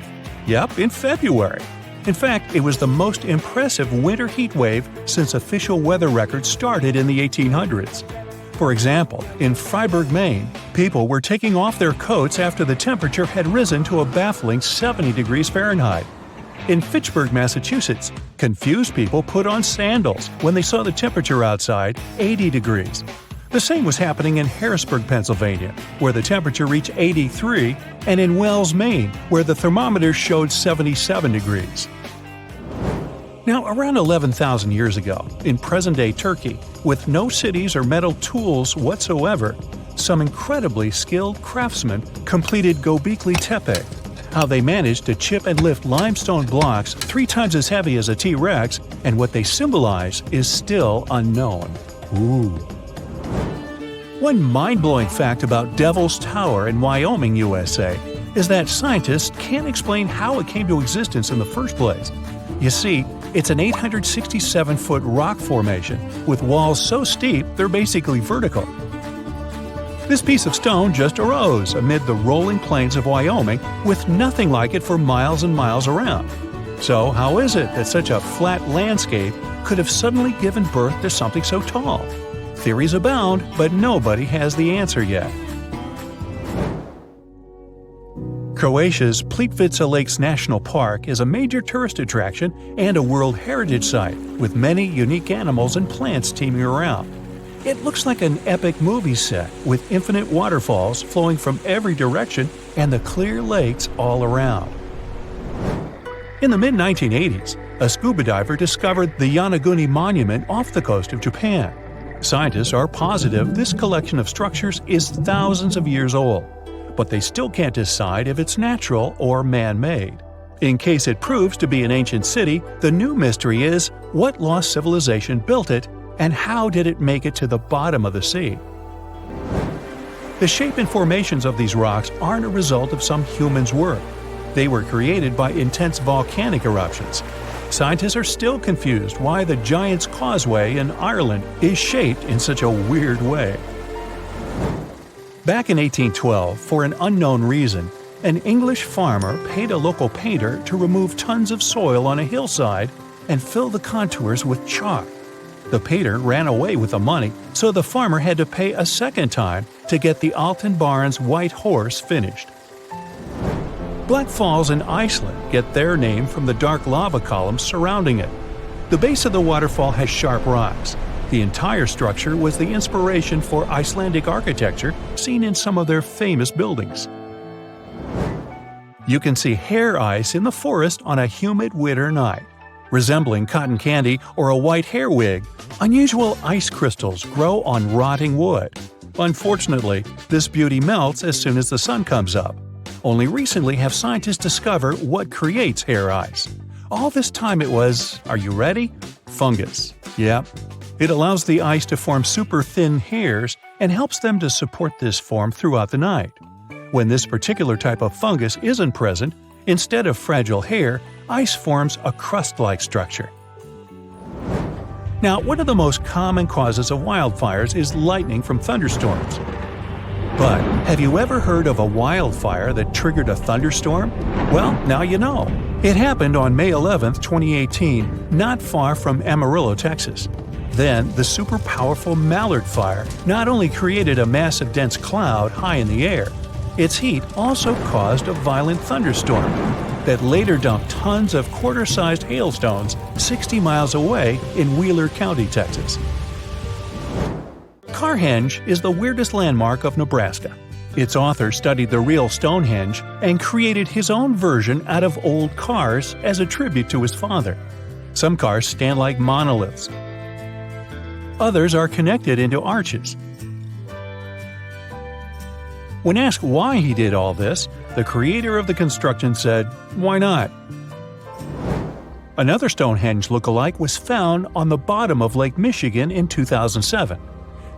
Yep, in February. In fact, it was the most impressive winter heat wave since official weather records started in the 1800s. For example, in Freiburg, Maine, people were taking off their coats after the temperature had risen to a baffling 70 degrees Fahrenheit. In Fitchburg, Massachusetts, confused people put on sandals when they saw the temperature outside 80 degrees. The same was happening in Harrisburg, Pennsylvania, where the temperature reached 83, and in Wells, Maine, where the thermometer showed 77 degrees. Now, around 11,000 years ago, in present-day Turkey, with no cities or metal tools whatsoever, some incredibly skilled craftsmen completed Göbekli Tepe. How they managed to chip and lift limestone blocks 3 times as heavy as a T-Rex, and what they symbolize is still unknown. Ooh. One mind-blowing fact about Devil's Tower in Wyoming, USA, is that scientists can't explain how it came to existence in the first place. You see, it's an 867-foot rock formation with walls so steep they're basically vertical. This piece of stone just arose amid the rolling plains of Wyoming with nothing like it for miles and miles around. So how is it that such a flat landscape could have suddenly given birth to something so tall? Theories abound, but nobody has the answer yet. Croatia's Plitvice Lakes National Park is a major tourist attraction and a World Heritage Site, with many unique animals and plants teeming around. It looks like an epic movie set, with infinite waterfalls flowing from every direction and the clear lakes all around. In the mid-1980s, a scuba diver discovered the Yonaguni Monument off the coast of Japan. Scientists are positive this collection of structures is thousands of years old, but they still can't decide if it's natural or man-made. In case it proves to be an ancient city, the new mystery is what lost civilization built it and how did it make it to the bottom of the sea? The shape and formations of these rocks aren't a result of some human's work. They were created by intense volcanic eruptions. Scientists are still confused why the Giant's Causeway in Ireland is shaped in such a weird way. Back in 1812, for an unknown reason, an English farmer paid a local painter to remove tons of soil on a hillside and fill the contours with chalk. The painter ran away with the money, so the farmer had to pay a second time to get the Alton Barnes White Horse finished. Black Falls in Iceland get their name from the dark lava columns surrounding it. The base of the waterfall has sharp rocks. The entire structure was the inspiration for Icelandic architecture seen in some of their famous buildings. You can see hair ice in the forest on a humid winter night. Resembling cotton candy or a white hair wig, unusual ice crystals grow on rotting wood. Unfortunately, this beauty melts as soon as the sun comes up. Only recently have scientists discovered what creates hair ice. All this time it was, are you ready? Fungus. Yep. It allows the ice to form super thin hairs and helps them to support this form throughout the night. When this particular type of fungus isn't present, instead of fragile hair, ice forms a crust-like structure. Now, one of the most common causes of wildfires is lightning from thunderstorms. But have you ever heard of a wildfire that triggered a thunderstorm? Well, now you know. It happened on May 11, 2018, not far from Amarillo, Texas. Then, the super powerful Mallard Fire not only created a massive dense cloud high in the air, its heat also caused a violent thunderstorm that later dumped tons of quarter-sized hailstones 60 miles away in Wheeler County, Texas. Carhenge is the weirdest landmark of Nebraska. Its author studied the real Stonehenge and created his own version out of old cars as a tribute to his father. Some cars stand like monoliths. Others are connected into arches. When asked why he did all this, the creator of the construction said, "Why not?" Another Stonehenge look-alike was found on the bottom of Lake Michigan in 2007.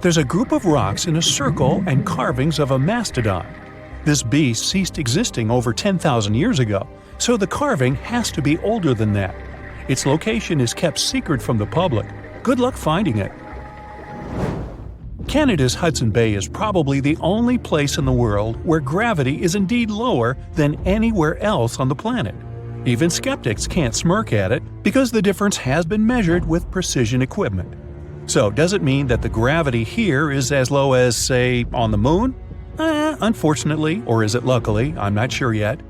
There's a group of rocks in a circle and carvings of a mastodon. This beast ceased existing over 10,000 years ago, so the carving has to be older than that. Its location is kept secret from the public. Good luck finding it. Canada's Hudson Bay is probably the only place in the world where gravity is indeed lower than anywhere else on the planet. Even skeptics can't smirk at it because the difference has been measured with precision equipment. So, does it mean that the gravity here is as low as, say, on the moon? Unfortunately, or is it luckily, I'm not sure yet.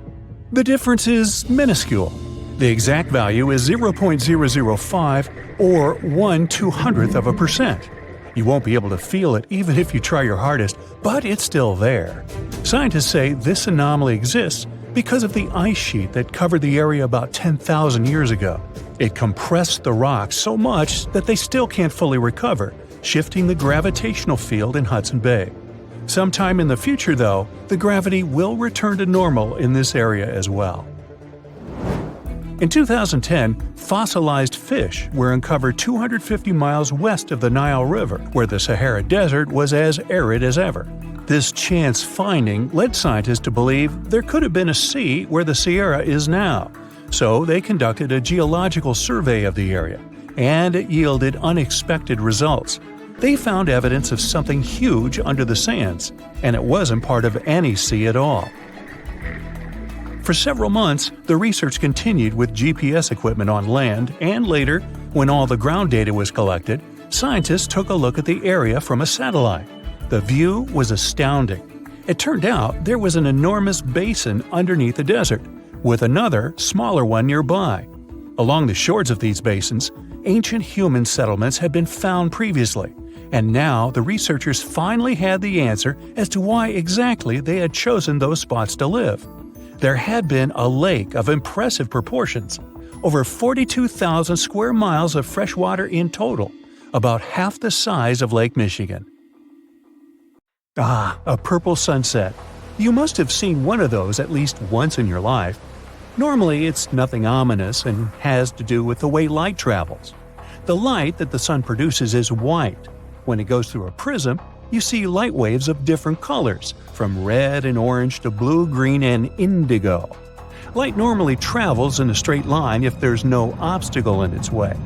The difference is minuscule. The exact value is 0.005 or 1/200%. You won't be able to feel it even if you try your hardest, but it's still there. Scientists say this anomaly exists because of the ice sheet that covered the area about 10,000 years ago. It compressed the rocks so much that they still can't fully recover, shifting the gravitational field in Hudson Bay. Sometime in the future, though, the gravity will return to normal in this area as well. In 2010, fossilized fish were uncovered 250 miles west of the Nile River, where the Sahara Desert was as arid as ever. This chance finding led scientists to believe there could have been a sea where the Sahara is now, so they conducted a geological survey of the area, and it yielded unexpected results. They found evidence of something huge under the sands, and it wasn't part of any sea at all. For several months, the research continued with GPS equipment on land, and later, when all the ground data was collected, scientists took a look at the area from a satellite. The view was astounding. It turned out there was an enormous basin underneath the desert, with another, smaller one nearby. Along the shores of these basins, ancient human settlements had been found previously, and now the researchers finally had the answer as to why exactly they had chosen those spots to live. There had been a lake of impressive proportions, over 42,000 square miles of fresh water in total, about half the size of Lake Michigan. Ah, a purple sunset. You must have seen one of those at least once in your life. Normally, it's nothing ominous and has to do with the way light travels. The light that the sun produces is white. When it goes through a prism, you see light waves of different colors, from red and orange to blue, green, and indigo. Light normally travels in a straight line if there's no obstacle in its way.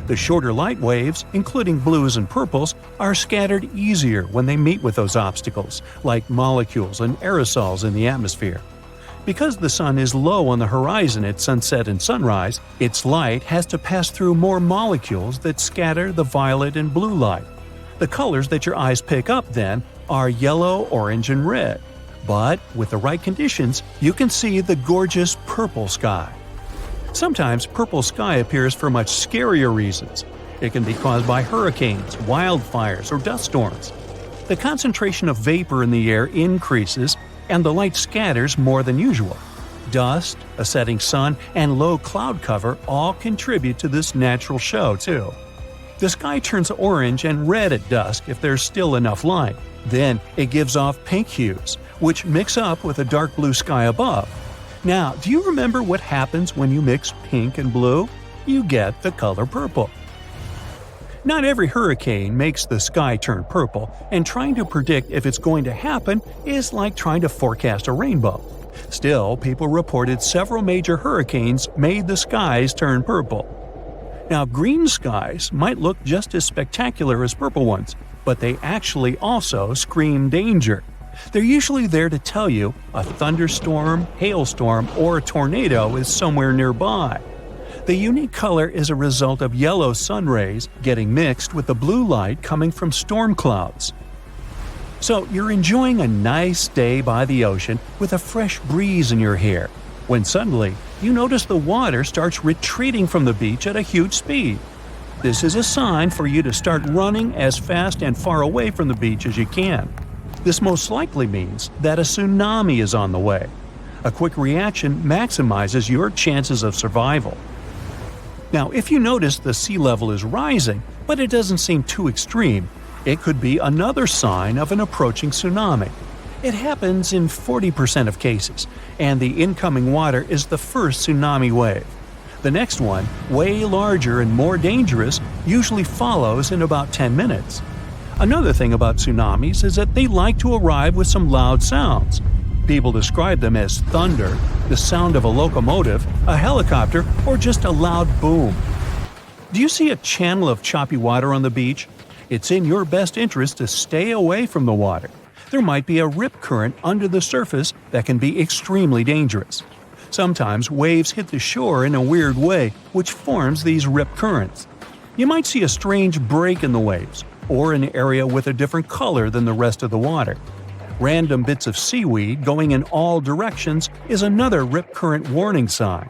The shorter light waves, including blues and purples, are scattered easier when they meet with those obstacles, like molecules and aerosols in the atmosphere. Because the sun is low on the horizon at sunset and sunrise, its light has to pass through more molecules that scatter the violet and blue light. The colors that your eyes pick up, then, are yellow, orange, and red. But with the right conditions, you can see the gorgeous purple sky. Sometimes purple sky appears for much scarier reasons. It can be caused by hurricanes, wildfires, or dust storms. The concentration of vapor in the air increases, and the light scatters more than usual. Dust, a setting sun, and low cloud cover all contribute to this natural show, too. The sky turns orange and red at dusk if there's still enough light. Then it gives off pink hues, which mix up with a dark blue sky above. Now, do you remember what happens when you mix pink and blue? You get the color purple. Not every hurricane makes the sky turn purple, and trying to predict if it's going to happen is like trying to forecast a rainbow. Still, people reported several major hurricanes made the skies turn purple. Now, green skies might look just as spectacular as purple ones, but they actually also scream danger. They're usually there to tell you a thunderstorm, hailstorm, or a tornado is somewhere nearby. The unique color is a result of yellow sun rays getting mixed with the blue light coming from storm clouds. So you're enjoying a nice day by the ocean with a fresh breeze in your hair, when suddenly you notice the water starts retreating from the beach at a huge speed. This is a sign for you to start running as fast and far away from the beach as you can. This most likely means that a tsunami is on the way. A quick reaction maximizes your chances of survival. Now, if you notice the sea level is rising, but it doesn't seem too extreme, it could be another sign of an approaching tsunami. It happens in 40% of cases, and the incoming water is the first tsunami wave. The next one, way larger and more dangerous, usually follows in about 10 minutes. Another thing about tsunamis is that they like to arrive with some loud sounds. People describe them as thunder, the sound of a locomotive, a helicopter, or just a loud boom. Do you see a channel of choppy water on the beach? It's in your best interest to stay away from the water. There might be a rip current under the surface that can be extremely dangerous. Sometimes waves hit the shore in a weird way, which forms these rip currents. You might see a strange break in the waves, or an area with a different color than the rest of the water. Random bits of seaweed going in all directions is another rip current warning sign.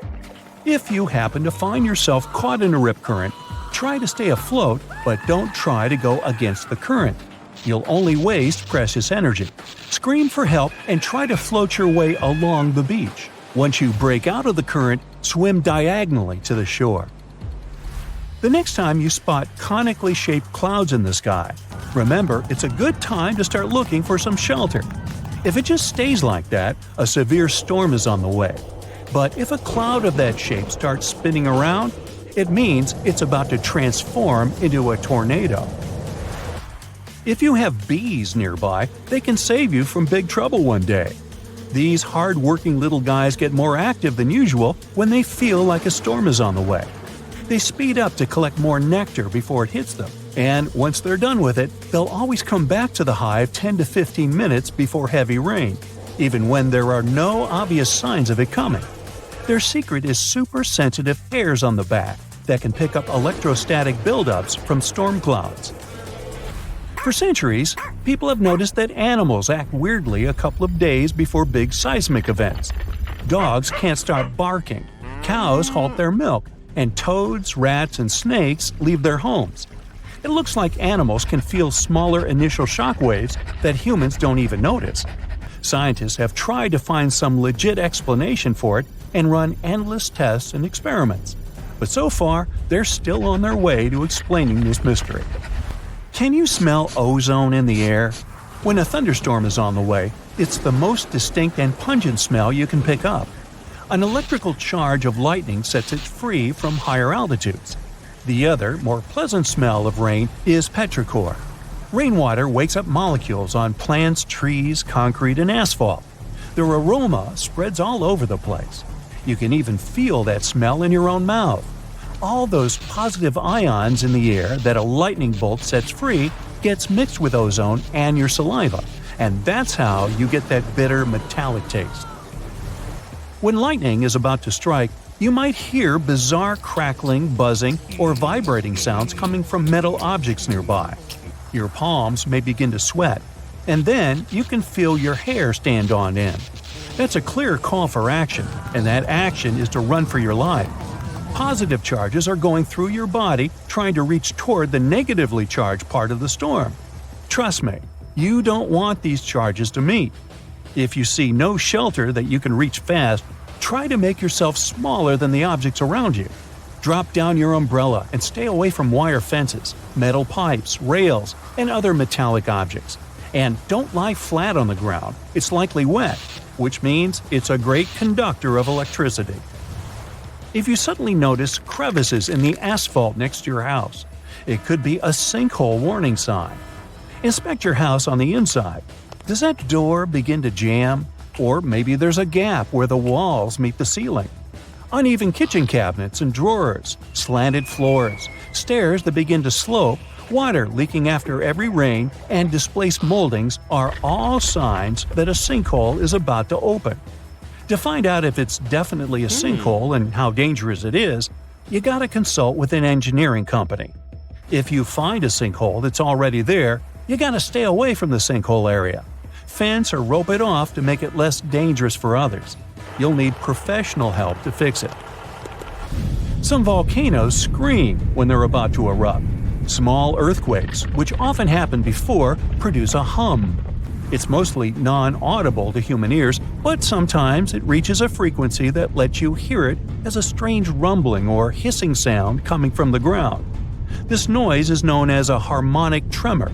If you happen to find yourself caught in a rip current, try to stay afloat, but don't try to go against the current. You'll only waste precious energy. Scream for help and try to float your way along the beach. Once you break out of the current, swim diagonally to the shore. The next time you spot conically shaped clouds in the sky, remember it's a good time to start looking for some shelter. If it just stays like that, a severe storm is on the way. But if a cloud of that shape starts spinning around, it means it's about to transform into a tornado. If you have bees nearby, they can save you from big trouble one day. These hard-working little guys get more active than usual when they feel like a storm is on the way. They speed up to collect more nectar before it hits them, And once they're done with it, they'll always come back to the hive 10 to 15 minutes before heavy rain, even when there are no obvious signs of it coming. Their secret is super sensitive hairs on the back that can pick up electrostatic buildups from storm clouds. For centuries, people have noticed that animals act weirdly a couple of days before big seismic events. Dogs can't stop barking, cows halt their milk, and toads, rats, and snakes leave their homes. It looks like animals can feel smaller initial shock waves that humans don't even notice. Scientists have tried to find some legit explanation for it and run endless tests and experiments. But so far, they're still on their way to explaining this mystery. Can you smell ozone in the air? When a thunderstorm is on the way, it's the most distinct and pungent smell you can pick up. An electrical charge of lightning sets it free from higher altitudes. The other, more pleasant smell of rain is petrichor. Rainwater wakes up molecules on plants, trees, concrete, and asphalt. Their aroma spreads all over the place. You can even feel that smell in your own mouth. All those positive ions in the air that a lightning bolt sets free gets mixed with ozone and your saliva, and that's how you get that bitter metallic taste. When lightning is about to strike, you might hear bizarre crackling, buzzing, or vibrating sounds coming from metal objects nearby. Your palms may begin to sweat, and then you can feel your hair stand on end. That's a clear call for action, and that action is to run for your life. Positive charges are going through your body trying to reach toward the negatively charged part of the storm. Trust me, you don't want these charges to meet. If you see no shelter that you can reach fast, try to make yourself smaller than the objects around you. Drop down your umbrella and stay away from wire fences, metal pipes, rails, and other metallic objects. And don't lie flat on the ground, it's likely wet, which means it's a great conductor of electricity. If you suddenly notice crevices in the asphalt next to your house, it could be a sinkhole warning sign. Inspect your house on the inside. Does that door begin to jam? Or maybe there's a gap where the walls meet the ceiling. Uneven kitchen cabinets and drawers, slanted floors, stairs that begin to slope, water leaking after every rain, and displaced moldings are all signs that a sinkhole is about to open. To find out if it's definitely a sinkhole and how dangerous it is, you gotta consult with an engineering company. If you find a sinkhole that's already there, you gotta stay away from the sinkhole area. Fence or rope it off to make it less dangerous for others. You'll need professional help to fix it. Some volcanoes scream when they're about to erupt. Small earthquakes, which often happen before, produce a hum. It's mostly non-audible to human ears, but sometimes it reaches a frequency that lets you hear it as a strange rumbling or hissing sound coming from the ground. This noise is known as a harmonic tremor.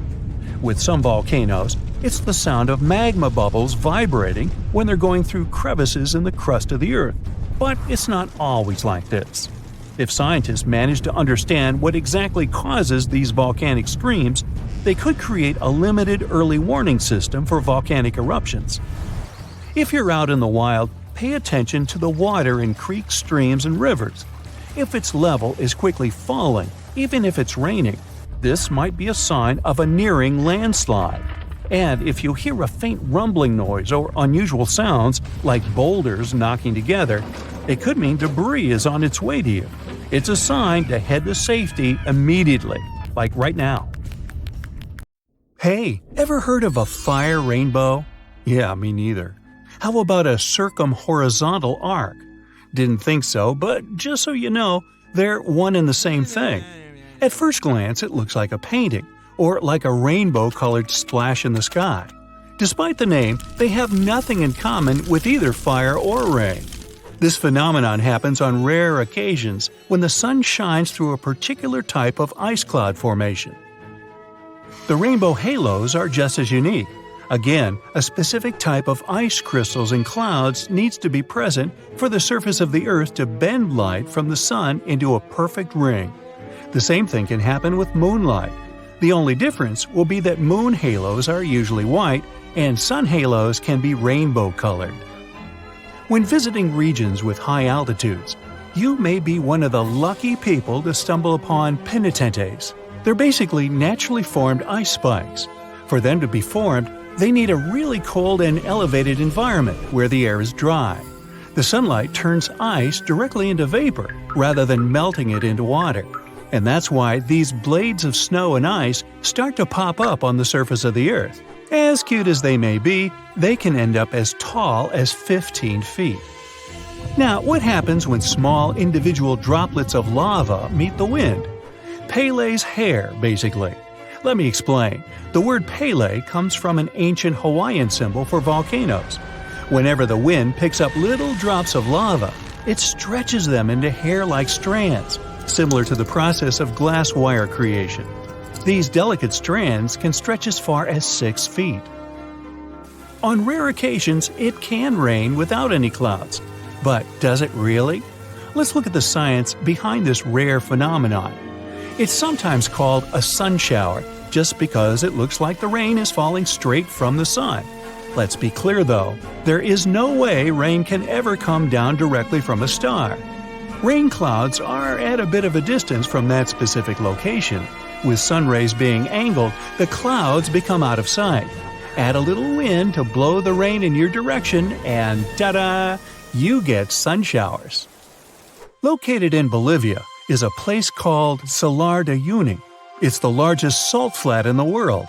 With some volcanoes, it's the sound of magma bubbles vibrating when they're going through crevices in the crust of the earth. But it's not always like this. If scientists manage to understand what exactly causes these volcanic screams, they could create a limited early warning system for volcanic eruptions. If you're out in the wild, pay attention to the water in creeks, streams, and rivers. If its level is quickly falling, even if it's raining, this might be a sign of a nearing landslide. And if you hear a faint rumbling noise or unusual sounds, like boulders knocking together, it could mean debris is on its way to you. It's a sign to head to safety immediately, like right now. Hey, ever heard of a fire rainbow? Yeah, me neither. How about a circumhorizontal arc? Didn't think so, but just so you know, they're one and the same thing. At first glance, it looks like a painting, or like a rainbow-colored splash in the sky. Despite the name, they have nothing in common with either fire or rain. This phenomenon happens on rare occasions when the sun shines through a particular type of ice cloud formation. The rainbow halos are just as unique. Again, a specific type of ice crystals in clouds needs to be present for the surface of the Earth to bend light from the sun into a perfect ring. The same thing can happen with moonlight. The only difference will be that moon halos are usually white and sun halos can be rainbow-colored. When visiting regions with high altitudes, you may be one of the lucky people to stumble upon penitentes. They're basically naturally formed ice spikes. For them to be formed, they need a really cold and elevated environment where the air is dry. The sunlight turns ice directly into vapor rather than melting it into water. And that's why these blades of snow and ice start to pop up on the surface of the Earth. As cute as they may be, they can end up as tall as 15 feet. Now, what happens when small individual droplets of lava meet the wind? Pele's hair, basically. Let me explain. The word Pele comes from an ancient Hawaiian symbol for volcanoes. Whenever the wind picks up little drops of lava, it stretches them into hair-like strands, similar to the process of glass wire creation. These delicate strands can stretch as far as 6 feet. On rare occasions, it can rain without any clouds. But does it really? Let's look at the science behind this rare phenomenon. It's sometimes called a sun shower, just because it looks like the rain is falling straight from the sun. Let's be clear though, there is no way rain can ever come down directly from a star. Rain clouds are at a bit of a distance from that specific location. With sun rays being angled, the clouds become out of sight. Add a little wind to blow the rain in your direction and ta-da! You get sun showers. Located in Bolivia is a place called Salar de Uyuni. It's the largest salt flat in the world.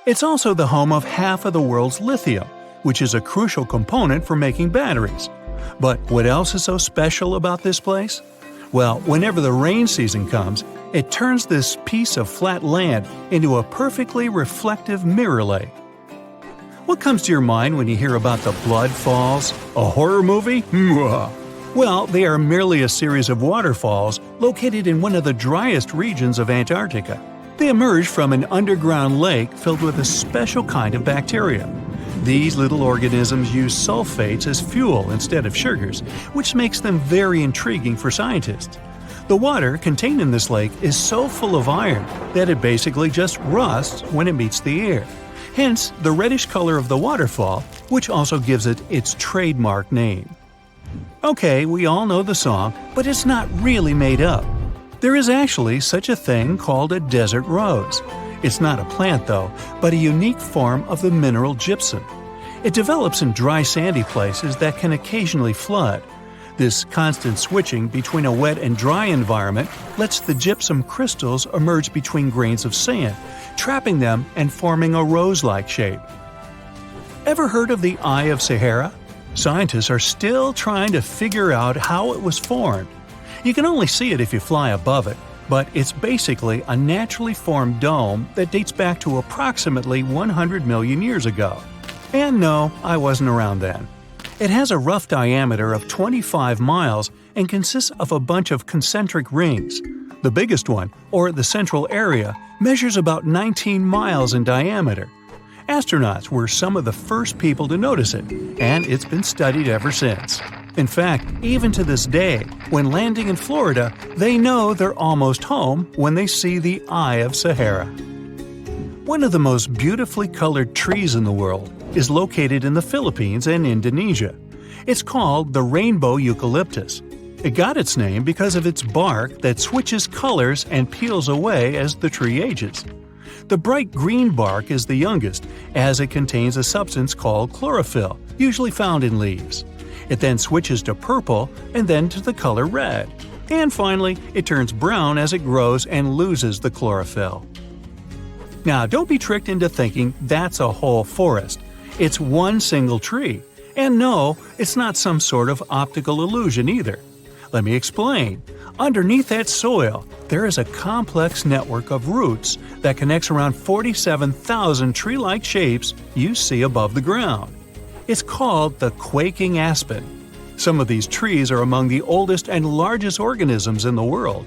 It's also the home of half of the world's lithium, which is a crucial component for making batteries. But what else is so special about this place? Well, whenever the rain season comes, it turns this piece of flat land into a perfectly reflective mirror lake. What comes to your mind when you hear about the Blood Falls? A horror movie? Well, they are merely a series of waterfalls located in one of the driest regions of Antarctica. They emerge from an underground lake filled with a special kind of bacteria. These little organisms use sulfates as fuel instead of sugars, which makes them very intriguing for scientists. The water contained in this lake is so full of iron that it basically just rusts when it meets the air. Hence, the reddish color of the waterfall, which also gives it its trademark name. Okay, we all know the song, but it's not really made up. There is actually such a thing called a desert rose. It's not a plant though, but a unique form of the mineral gypsum. It develops in dry sandy places that can occasionally flood. This constant switching between a wet and dry environment lets the gypsum crystals emerge between grains of sand, trapping them and forming a rose-like shape. Ever heard of the Eye of Sahara? Scientists are still trying to figure out how it was formed. You can only see it if you fly above it, but it's basically a naturally formed dome that dates back to approximately 100 million years ago. And no, I wasn't around then. It has a rough diameter of 25 miles and consists of a bunch of concentric rings. The biggest one, or the central area, measures about 19 miles in diameter. Astronauts were some of the first people to notice it, and it's been studied ever since. In fact, even to this day, when landing in Florida, they know they're almost home when they see the Eye of Sahara. One of the most beautifully colored trees in the world is located in the Philippines and Indonesia. It's called the rainbow eucalyptus. It got its name because of its bark that switches colors and peels away as the tree ages. The bright green bark is the youngest, as it contains a substance called chlorophyll, usually found in leaves. It then switches to purple and then to the color red. And finally, it turns brown as it grows and loses the chlorophyll. Now, don't be tricked into thinking that's a whole forest. It's one single tree. And no, it's not some sort of optical illusion either. Let me explain. Underneath that soil, there is a complex network of roots that connects around 47,000 tree-like shapes you see above the ground. It's called the quaking aspen. Some of these trees are among the oldest and largest organisms in the world.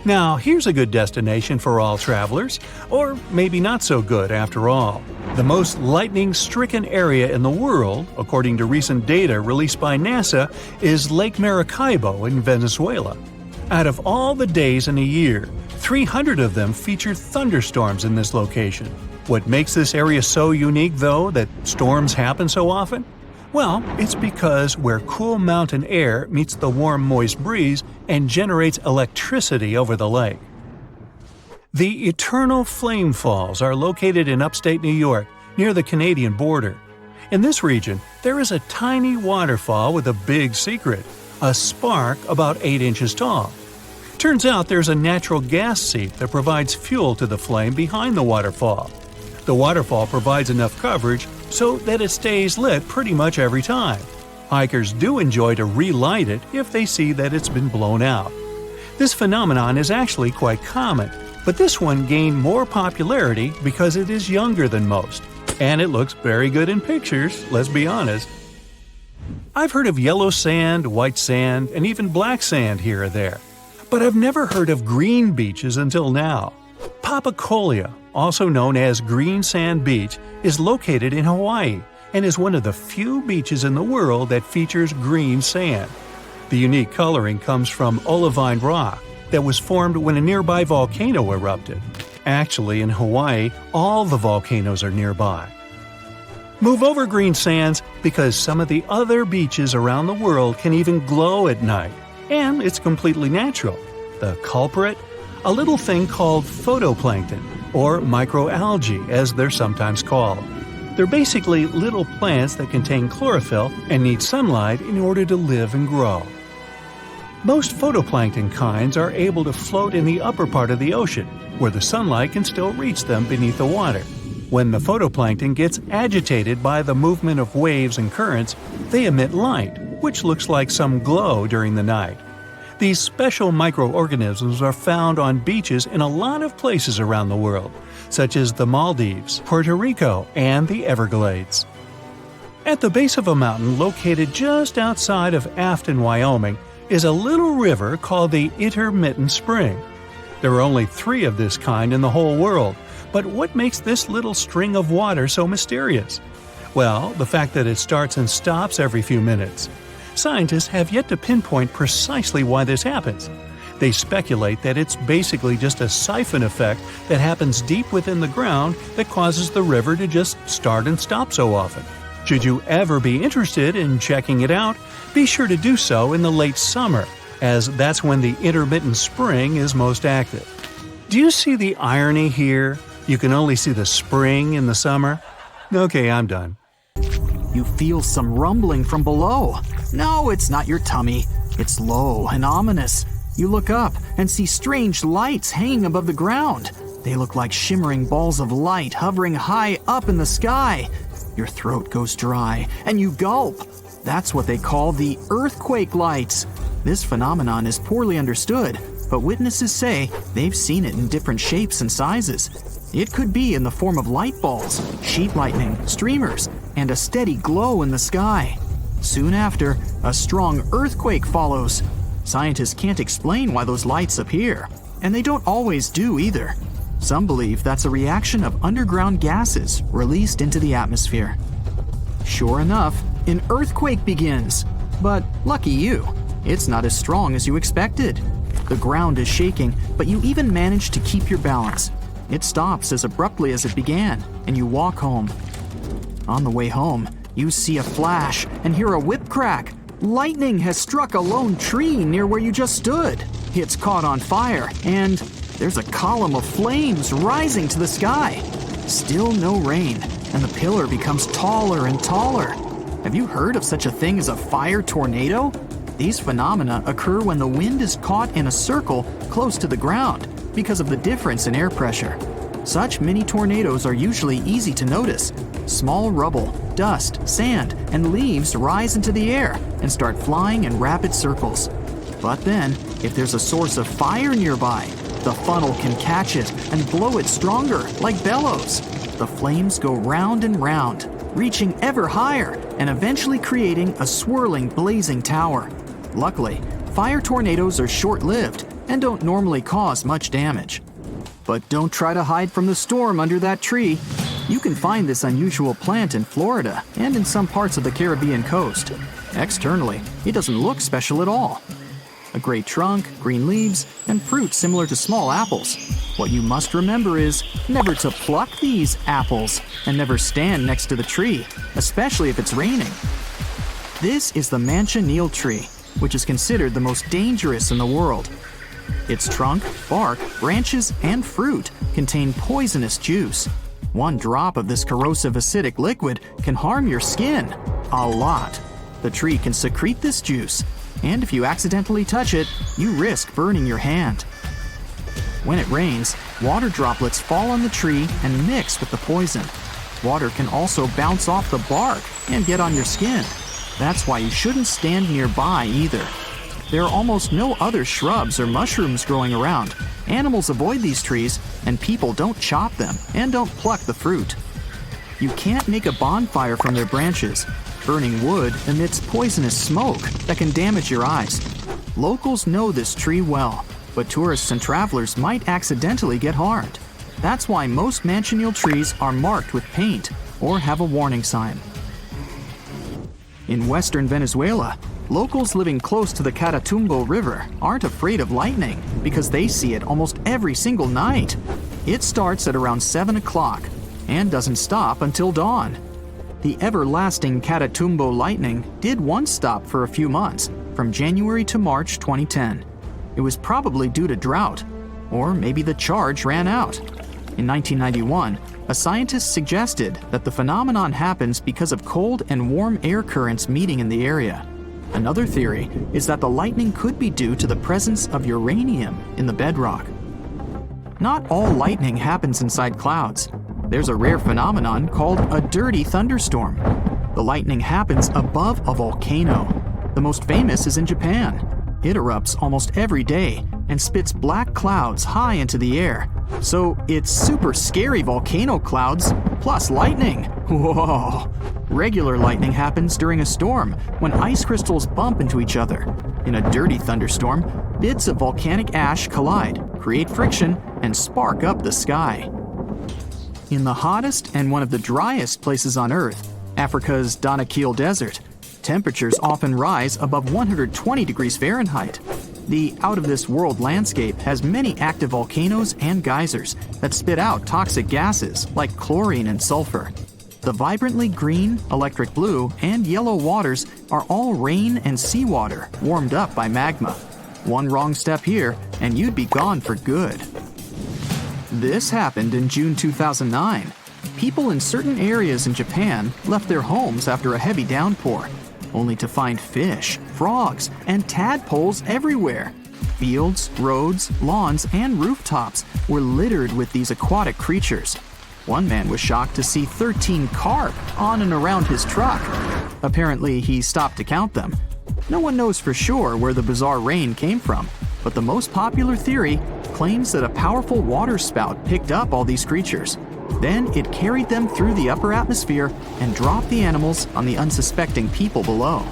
Now, here's a good destination for all travelers, or maybe not so good after all. The most lightning-stricken area in the world, according to recent data released by NASA, is Lake Maracaibo in Venezuela. Out of all the days in a year, 300 of them feature thunderstorms in this location. What makes this area so unique, though, that storms happen so often? Well, it's because where cool mountain air meets the warm, moist breeze and generates electricity over the lake. The Eternal Flame Falls are located in upstate New York, near the Canadian border. In this region, there is a tiny waterfall with a big secret, a spark about 8 inches tall. Turns out there's a natural gas seep that provides fuel to the flame behind the waterfall. The waterfall provides enough coverage so that it stays lit pretty much every time. Hikers do enjoy to relight it if they see that it's been blown out. This phenomenon is actually quite common, but this one gained more popularity because it is younger than most. And it looks very good in pictures, let's be honest. I've heard of yellow sand, white sand, and even black sand here or there. But I've never heard of green beaches until now. Papacolia, also known as Green Sand Beach, is located in Hawaii and is one of the few beaches in the world that features green sand. The unique coloring comes from olivine rock that was formed when a nearby volcano erupted. Actually, in Hawaii, all the volcanoes are nearby. Move over green sands because some of the other beaches around the world can even glow at night. And it's completely natural. The culprit? A little thing called photoplankton, or microalgae as they're sometimes called. They're basically little plants that contain chlorophyll and need sunlight in order to live and grow. Most photoplankton kinds are able to float in the upper part of the ocean, where the sunlight can still reach them beneath the water. When the photoplankton gets agitated by the movement of waves and currents, they emit light, which looks like some glow during the night. These special microorganisms are found on beaches in a lot of places around the world, such as the Maldives, Puerto Rico, and the Everglades. At the base of a mountain located just outside of Afton, Wyoming, is a little river called the Intermittent Spring. There are only 3 of this kind in the whole world, but what makes this little string of water so mysterious? Well, the fact that it starts and stops every few minutes. Scientists have yet to pinpoint precisely why this happens. They speculate that it's basically just a siphon effect that happens deep within the ground that causes the river to just start and stop so often. Should you ever be interested in checking it out, be sure to do so in the late summer, as that's when the intermittent spring is most active. Do you see the irony here? You can only see the spring in the summer? Okay, I'm done. You feel some rumbling from below. No, it's not your tummy. It's low and ominous. You look up and see strange lights hanging above the ground. They look like shimmering balls of light hovering high up in the sky. Your throat goes dry and you gulp. That's what they call the earthquake lights. This phenomenon is poorly understood, but witnesses say they've seen it in different shapes and sizes. It could be in the form of light balls, sheet lightning, streamers, and a steady glow in the sky. Soon after, a strong earthquake follows. Scientists can't explain why those lights appear, and they don't always do either. Some believe that's a reaction of underground gases released into the atmosphere. Sure enough, an earthquake begins. But lucky you, it's not as strong as you expected. The ground is shaking, but you even manage to keep your balance. It stops as abruptly as it began, and you walk home. On the way home, you see a flash and hear a whip crack. Lightning has struck a lone tree near where you just stood. It's caught on fire, and there's a column of flames rising to the sky. Still no rain, and the pillar becomes taller and taller. Have you heard of such a thing as a fire tornado? These phenomena occur when the wind is caught in a circle close to the ground because of the difference in air pressure. Such mini tornadoes are usually easy to notice. Small rubble, dust, sand, and leaves rise into the air and start flying in rapid circles. But then, if there's a source of fire nearby, the funnel can catch it and blow it stronger, like bellows. The flames go round and round, reaching ever higher and eventually creating a swirling, blazing tower. Luckily, fire tornadoes are short-lived and don't normally cause much damage. But don't try to hide from the storm under that tree. You can find this unusual plant in Florida and in some parts of the Caribbean coast. Externally, it doesn't look special at all. A gray trunk, green leaves, and fruit similar to small apples. What you must remember is never to pluck these apples and never stand next to the tree, especially if it's raining. This is the manchineel tree, which is considered the most dangerous in the world. Its trunk, bark, branches, and fruit contain poisonous juice. One drop of this corrosive acidic liquid can harm your skin. A lot. The tree can secrete this juice, and if you accidentally touch it, you risk burning your hand. When it rains, water droplets fall on the tree and mix with the poison. Water can also bounce off the bark and get on your skin. That's why you shouldn't stand nearby either. There are almost no other shrubs or mushrooms growing around. Animals avoid these trees, and people don't chop them and don't pluck the fruit. You can't make a bonfire from their branches. Burning wood emits poisonous smoke that can damage your eyes. Locals know this tree well, but tourists and travelers might accidentally get harmed. That's why most manchineal trees are marked with paint or have a warning sign. In western Venezuela, locals living close to the Catatumbo River aren't afraid of lightning because they see it almost every single night. It starts at around 7 o'clock and doesn't stop until dawn. The everlasting Catatumbo lightning did once stop for a few months, from January to March 2010. It was probably due to drought, or maybe the charge ran out. In 1991, a scientist suggested that the phenomenon happens because of cold and warm air currents meeting in the area. Another theory is that the lightning could be due to the presence of uranium in the bedrock. Not all lightning happens inside clouds. There's a rare phenomenon called a dirty thunderstorm. The lightning happens above a volcano. The most famous is in Japan. It erupts almost every day and spits black clouds high into the air. So it's super scary volcano clouds plus lightning. Whoa! Regular lightning happens during a storm when ice crystals bump into each other. In a dirty thunderstorm, bits of volcanic ash collide, create friction, and spark up the sky. In the hottest and one of the driest places on Earth, Africa's Danakil Desert, temperatures often rise above 120 degrees Fahrenheit. The out-of-this-world landscape has many active volcanoes and geysers that spit out toxic gases like chlorine and sulfur. The vibrantly green, electric blue, and yellow waters are all rain and seawater warmed up by magma. One wrong step here, and you'd be gone for good. This happened in June 2009. People in certain areas in Japan left their homes after a heavy downpour, only to find fish, frogs, and tadpoles everywhere. Fields, roads, lawns, and rooftops were littered with these aquatic creatures. One man was shocked to see 13 carp on and around his truck. Apparently, he stopped to count them. No one knows for sure where the bizarre rain came from, but the most popular theory claims that a powerful water spout picked up all these creatures. Then it carried them through the upper atmosphere and dropped the animals on the unsuspecting people below.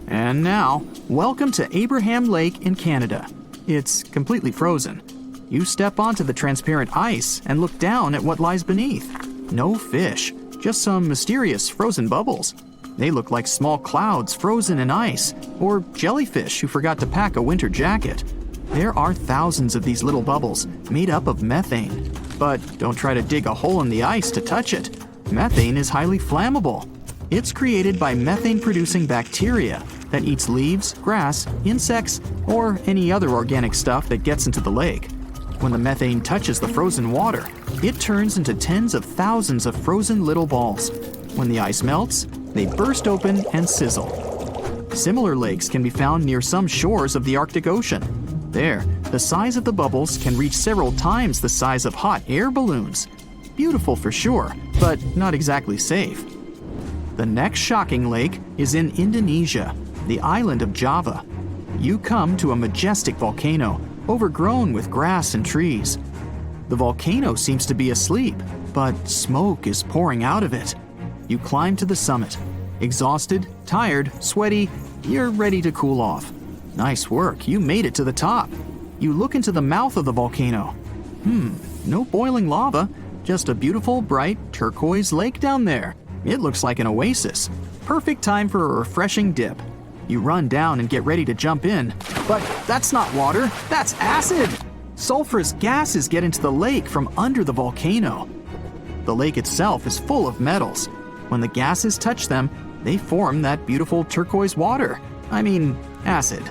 And now, welcome to Abraham Lake in Canada. It's completely frozen. You step onto the transparent ice and look down at what lies beneath. No fish, just some mysterious frozen bubbles. They look like small clouds frozen in ice, or jellyfish who forgot to pack a winter jacket. There are thousands of these little bubbles made up of methane. But don't try to dig a hole in the ice to touch it. Methane is highly flammable. It's created by methane-producing bacteria that eats leaves, grass, insects, or any other organic stuff that gets into the lake. When the methane touches the frozen water, it turns into tens of thousands of frozen little balls. When the ice melts, they burst open and sizzle. Similar lakes can be found near some shores of the Arctic Ocean. There, the size of the bubbles can reach several times the size of hot air balloons. Beautiful for sure, but not exactly safe. The next shocking lake is in Indonesia, the island of Java. You come to a majestic volcano, overgrown with grass and trees. The volcano seems to be asleep, but smoke is pouring out of it. You climb to the summit. Exhausted, tired, sweaty, you're ready to cool off. Nice work, you made it to the top. You look into the mouth of the volcano. No boiling lava, just a beautiful, bright, turquoise lake down there. It looks like an oasis. Perfect time for a refreshing dip. You run down and get ready to jump in. But that's not water, that's acid! Sulfurous gases get into the lake from under the volcano. The lake itself is full of metals. When the gases touch them, they form that beautiful turquoise water. Acid.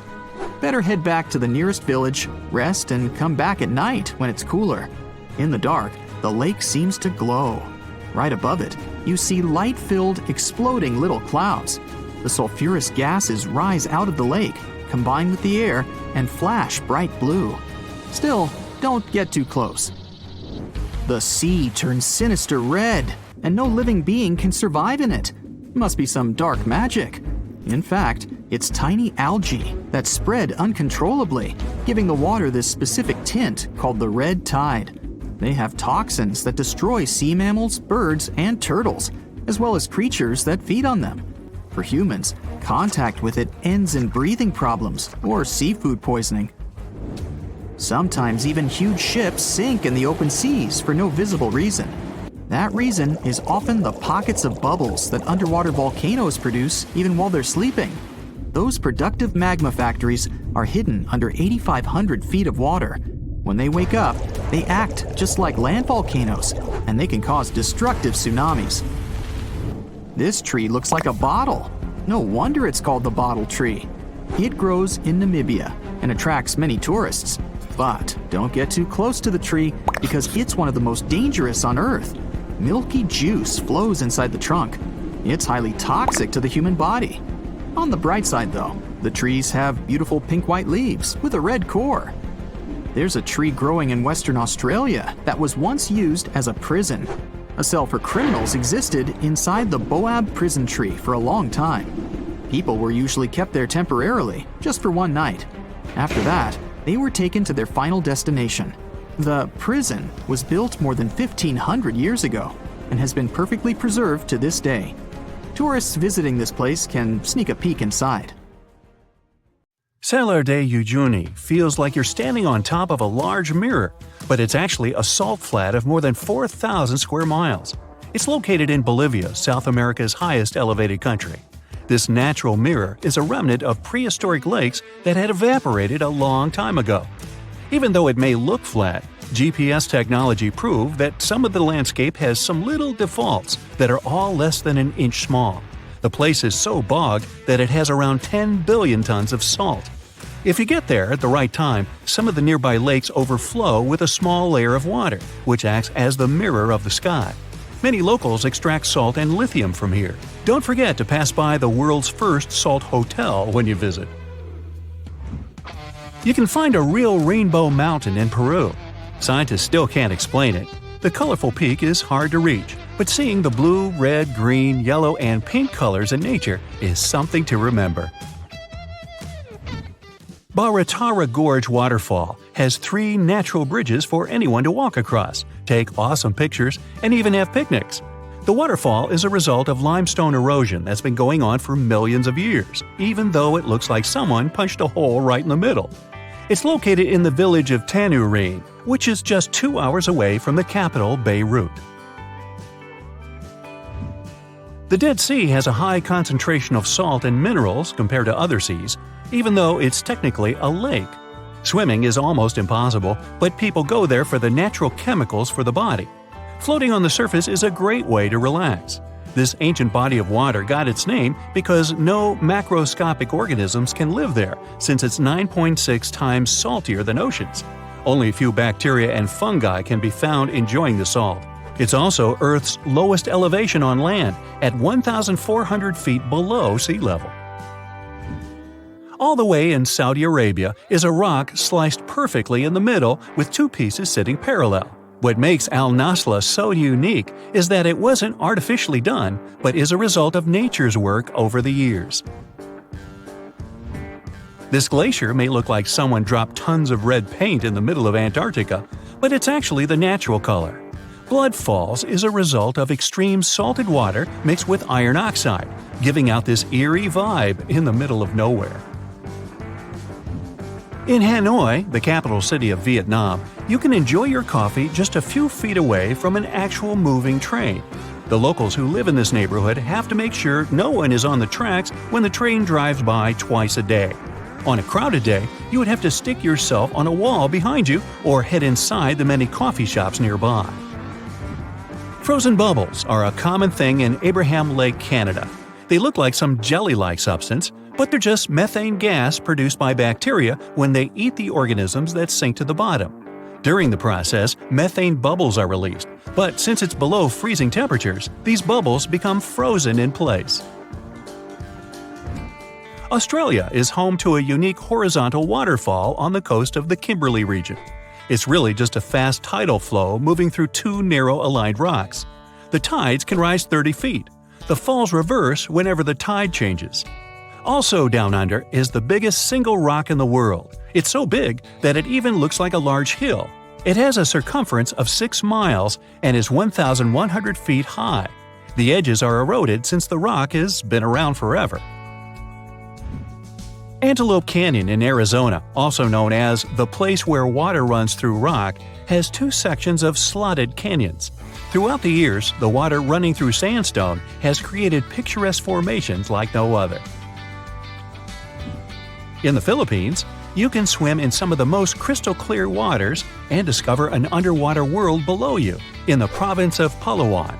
better head back to the nearest village, rest, and come back at night when it's cooler. In the dark, the lake seems to glow. Right above it, you see light-filled, exploding little clouds. The sulfurous gases rise out of the lake, combine with the air, and flash bright blue. Still, don't get too close. The sea turns sinister red, and no living being can survive in it. Must be some dark magic. In fact, it's tiny algae that spread uncontrollably, giving the water this specific tint called the red tide. They have toxins that destroy sea mammals, birds, and turtles, as well as creatures that feed on them. For humans, contact with it ends in breathing problems or seafood poisoning. Sometimes even huge ships sink in the open seas for no visible reason. That reason is often the pockets of bubbles that underwater volcanoes produce even while they're sleeping. Those productive magma factories are hidden under 8,500 feet of water. When they wake up, they act just like land volcanoes, and they can cause destructive tsunamis. This tree looks like a bottle. No wonder it's called the bottle tree. It grows in Namibia and attracts many tourists. But don't get too close to the tree because it's one of the most dangerous on Earth. Milky juice flows inside the trunk. It's highly toxic to the human body. On the bright side, though, the trees have beautiful pink-white leaves with a red core. There's a tree growing in Western Australia that was once used as a prison. A cell for criminals existed inside the Boab prison tree for a long time. People were usually kept there temporarily, just for one night. After that, they were taken to their final destination. The prison was built more than 1,500 years ago and has been perfectly preserved to this day. Tourists visiting this place can sneak a peek inside. Salar de Uyuni feels like you're standing on top of a large mirror, but it's actually a salt flat of more than 4,000 square miles. It's located in Bolivia, South America's highest elevated country. This natural mirror is a remnant of prehistoric lakes that had evaporated a long time ago. Even though it may look flat, GPS technology proved that some of the landscape has some little defaults that are all less than an inch small. The place is so bogged that it has around 10 billion tons of salt. If you get there at the right time, some of the nearby lakes overflow with a small layer of water, which acts as the mirror of the sky. Many locals extract salt and lithium from here. Don't forget to pass by the world's first salt hotel when you visit. You can find a real rainbow mountain in Peru. Scientists still can't explain it. The colorful peak is hard to reach, but seeing the blue, red, green, yellow, and pink colors in nature is something to remember. Baratara Gorge Waterfall has 3 natural bridges for anyone to walk across, take awesome pictures, and even have picnics. The waterfall is a result of limestone erosion that's been going on for millions of years, even though it looks like someone punched a hole right in the middle. It's located in the village of Tanurine, which is just 2 hours away from the capital, Beirut. The Dead Sea has a high concentration of salt and minerals compared to other seas, even though it's technically a lake. Swimming is almost impossible, but people go there for the natural chemicals for the body. Floating on the surface is a great way to relax. This ancient body of water got its name because no macroscopic organisms can live there, since it's 9.6 times saltier than oceans. Only a few bacteria and fungi can be found enjoying the salt. It's also Earth's lowest elevation on land, at 1,400 feet below sea level. All the way in Saudi Arabia is a rock sliced perfectly in the middle with 2 pieces sitting parallel. What makes Al Nasla so unique is that it wasn't artificially done, but is a result of nature's work over the years. This glacier may look like someone dropped tons of red paint in the middle of Antarctica, but it's actually the natural color. Blood Falls is a result of extreme salted water mixed with iron oxide, giving out this eerie vibe in the middle of nowhere. In Hanoi, the capital city of Vietnam, you can enjoy your coffee just a few feet away from an actual moving train. The locals who live in this neighborhood have to make sure no one is on the tracks when the train drives by twice a day. On a crowded day, you would have to stick yourself on a wall behind you or head inside the many coffee shops nearby. Frozen bubbles are a common thing in Abraham Lake, Canada. They look like some jelly-like substance, but they're just methane gas produced by bacteria when they eat the organisms that sink to the bottom. During the process, methane bubbles are released, but since it's below freezing temperatures, these bubbles become frozen in place. Australia is home to a unique horizontal waterfall on the coast of the Kimberley region. It's really just a fast tidal flow moving through two narrow aligned rocks. The tides can rise 30 feet. The falls reverse whenever the tide changes. Also down under is the biggest single rock in the world. It's so big that it even looks like a large hill. It has a circumference of 6 miles and is 1,100 feet high. The edges are eroded since the rock has been around forever. Antelope Canyon in Arizona, also known as the place where water runs through rock, has 2 sections of slotted canyons. Throughout the years, the water running through sandstone has created picturesque formations like no other. In the Philippines, you can swim in some of the most crystal clear waters and discover an underwater world below you in the province of Palawan.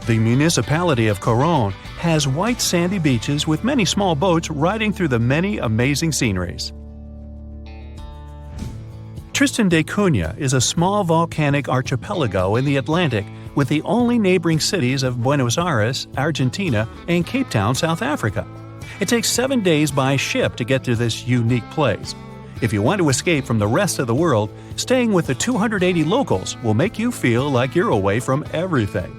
The municipality of Coron has white sandy beaches with many small boats riding through the many amazing sceneries. Tristan da Cunha is a small volcanic archipelago in the Atlantic with the only neighboring cities of Buenos Aires, Argentina, and Cape Town, South Africa. It takes 7 days by ship to get to this unique place. If you want to escape from the rest of the world, staying with the 280 locals will make you feel like you're away from everything.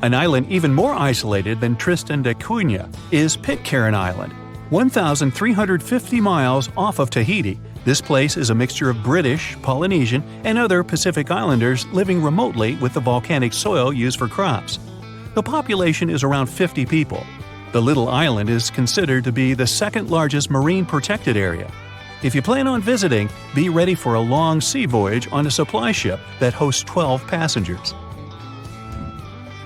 An island even more isolated than Tristan da Cunha is Pitcairn Island. 1,350 miles off of Tahiti, this place is a mixture of British, Polynesian, and other Pacific Islanders living remotely with the volcanic soil used for crops. The population is around 50 people. The little island is considered to be the second largest marine protected area. If you plan on visiting, be ready for a long sea voyage on a supply ship that hosts 12 passengers.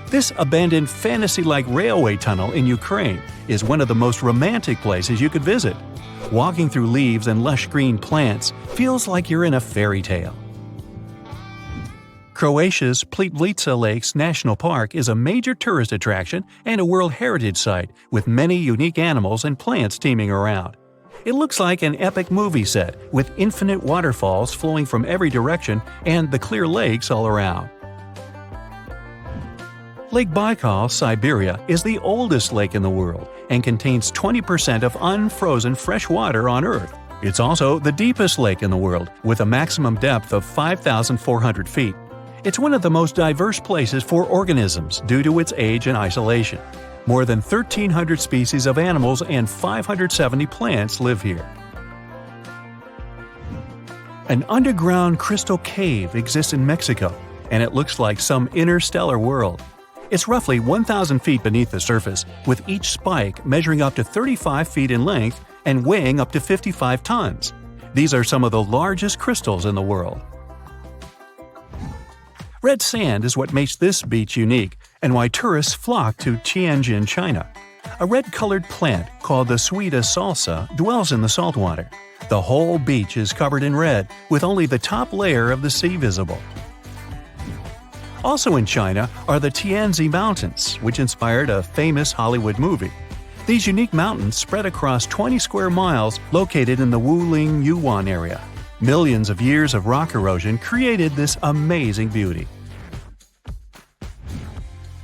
This abandoned fantasy-like railway tunnel in Ukraine is one of the most romantic places you could visit. Walking through leaves and lush green plants feels like you're in a fairy tale. Croatia's Plitvice Lakes National Park is a major tourist attraction and a World Heritage Site with many unique animals and plants teeming around. It looks like an epic movie set with infinite waterfalls flowing from every direction and the clear lakes all around. Lake Baikal, Siberia, is the oldest lake in the world and contains 20% of unfrozen fresh water on Earth. It's also the deepest lake in the world, with a maximum depth of 5,400 feet. It's one of the most diverse places for organisms due to its age and isolation. More than 1,300 species of animals and 570 plants live here. An underground crystal cave exists in Mexico, and it looks like some interstellar world. It's roughly 1,000 feet beneath the surface, with each spike measuring up to 35 feet in length and weighing up to 55 tons. These are some of the largest crystals in the world. Red sand is what makes this beach unique and why tourists flock to Tianjin, China. A red-colored plant called the Suida salsa dwells in the saltwater. The whole beach is covered in red, with only the top layer of the sea visible. Also in China are the Tianzi Mountains, which inspired a famous Hollywood movie. These unique mountains spread across 20 square miles located in the Wuling Yuan area. Millions of years of rock erosion created this amazing beauty.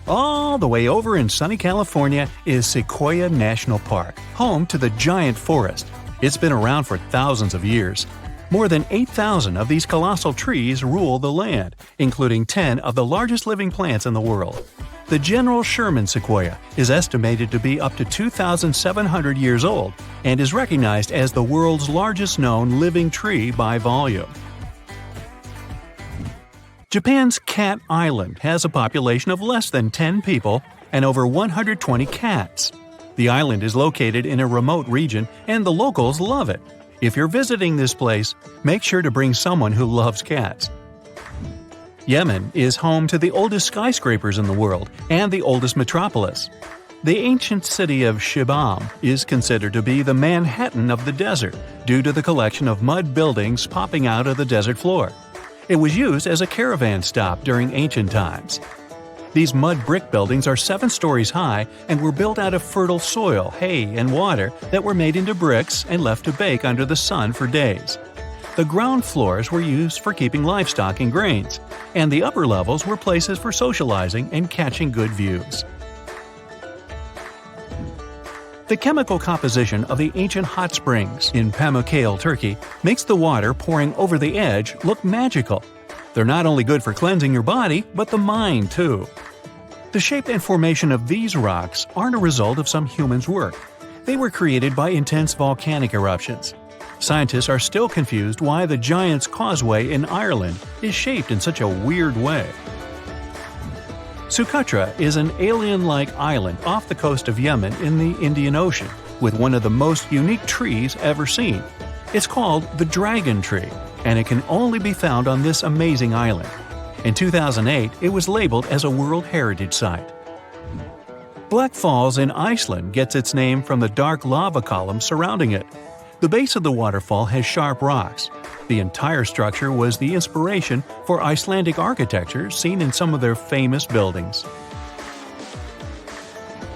All the way over in sunny California is Sequoia National Park, home to the giant forest. It's been around for thousands of years. More than 8,000 of these colossal trees rule the land, including 10 of the largest living plants in the world. The General Sherman sequoia is estimated to be up to 2,700 years old and is recognized as the world's largest known living tree by volume. Japan's Cat Island has a population of less than 10 people and over 120 cats. The island is located in a remote region and the locals love it. If you're visiting this place, make sure to bring someone who loves cats. Yemen is home to the oldest skyscrapers in the world and the oldest metropolis. The ancient city of Shibam is considered to be the Manhattan of the desert due to the collection of mud buildings popping out of the desert floor. It was used as a caravan stop during ancient times. These mud brick buildings are 7 stories high and were built out of fertile soil, hay, and water that were made into bricks and left to bake under the sun for days. The ground floors were used for keeping livestock and grains, and the upper levels were places for socializing and catching good views. The chemical composition of the ancient hot springs in Pamukkale, Turkey, makes the water pouring over the edge look magical. They're not only good for cleansing your body, but the mind too. The shape and formation of these rocks aren't a result of some human's work. They were created by intense volcanic eruptions. Scientists are still confused why the Giant's Causeway in Ireland is shaped in such a weird way. Socotra is an alien-like island off the coast of Yemen in the Indian Ocean, with one of the most unique trees ever seen. It's called the dragon tree, and it can only be found on this amazing island. In 2008, it was labeled as a World Heritage Site. Black Falls in Iceland gets its name from the dark lava columns surrounding it. The base of the waterfall has sharp rocks. The entire structure was the inspiration for Icelandic architecture seen in some of their famous buildings.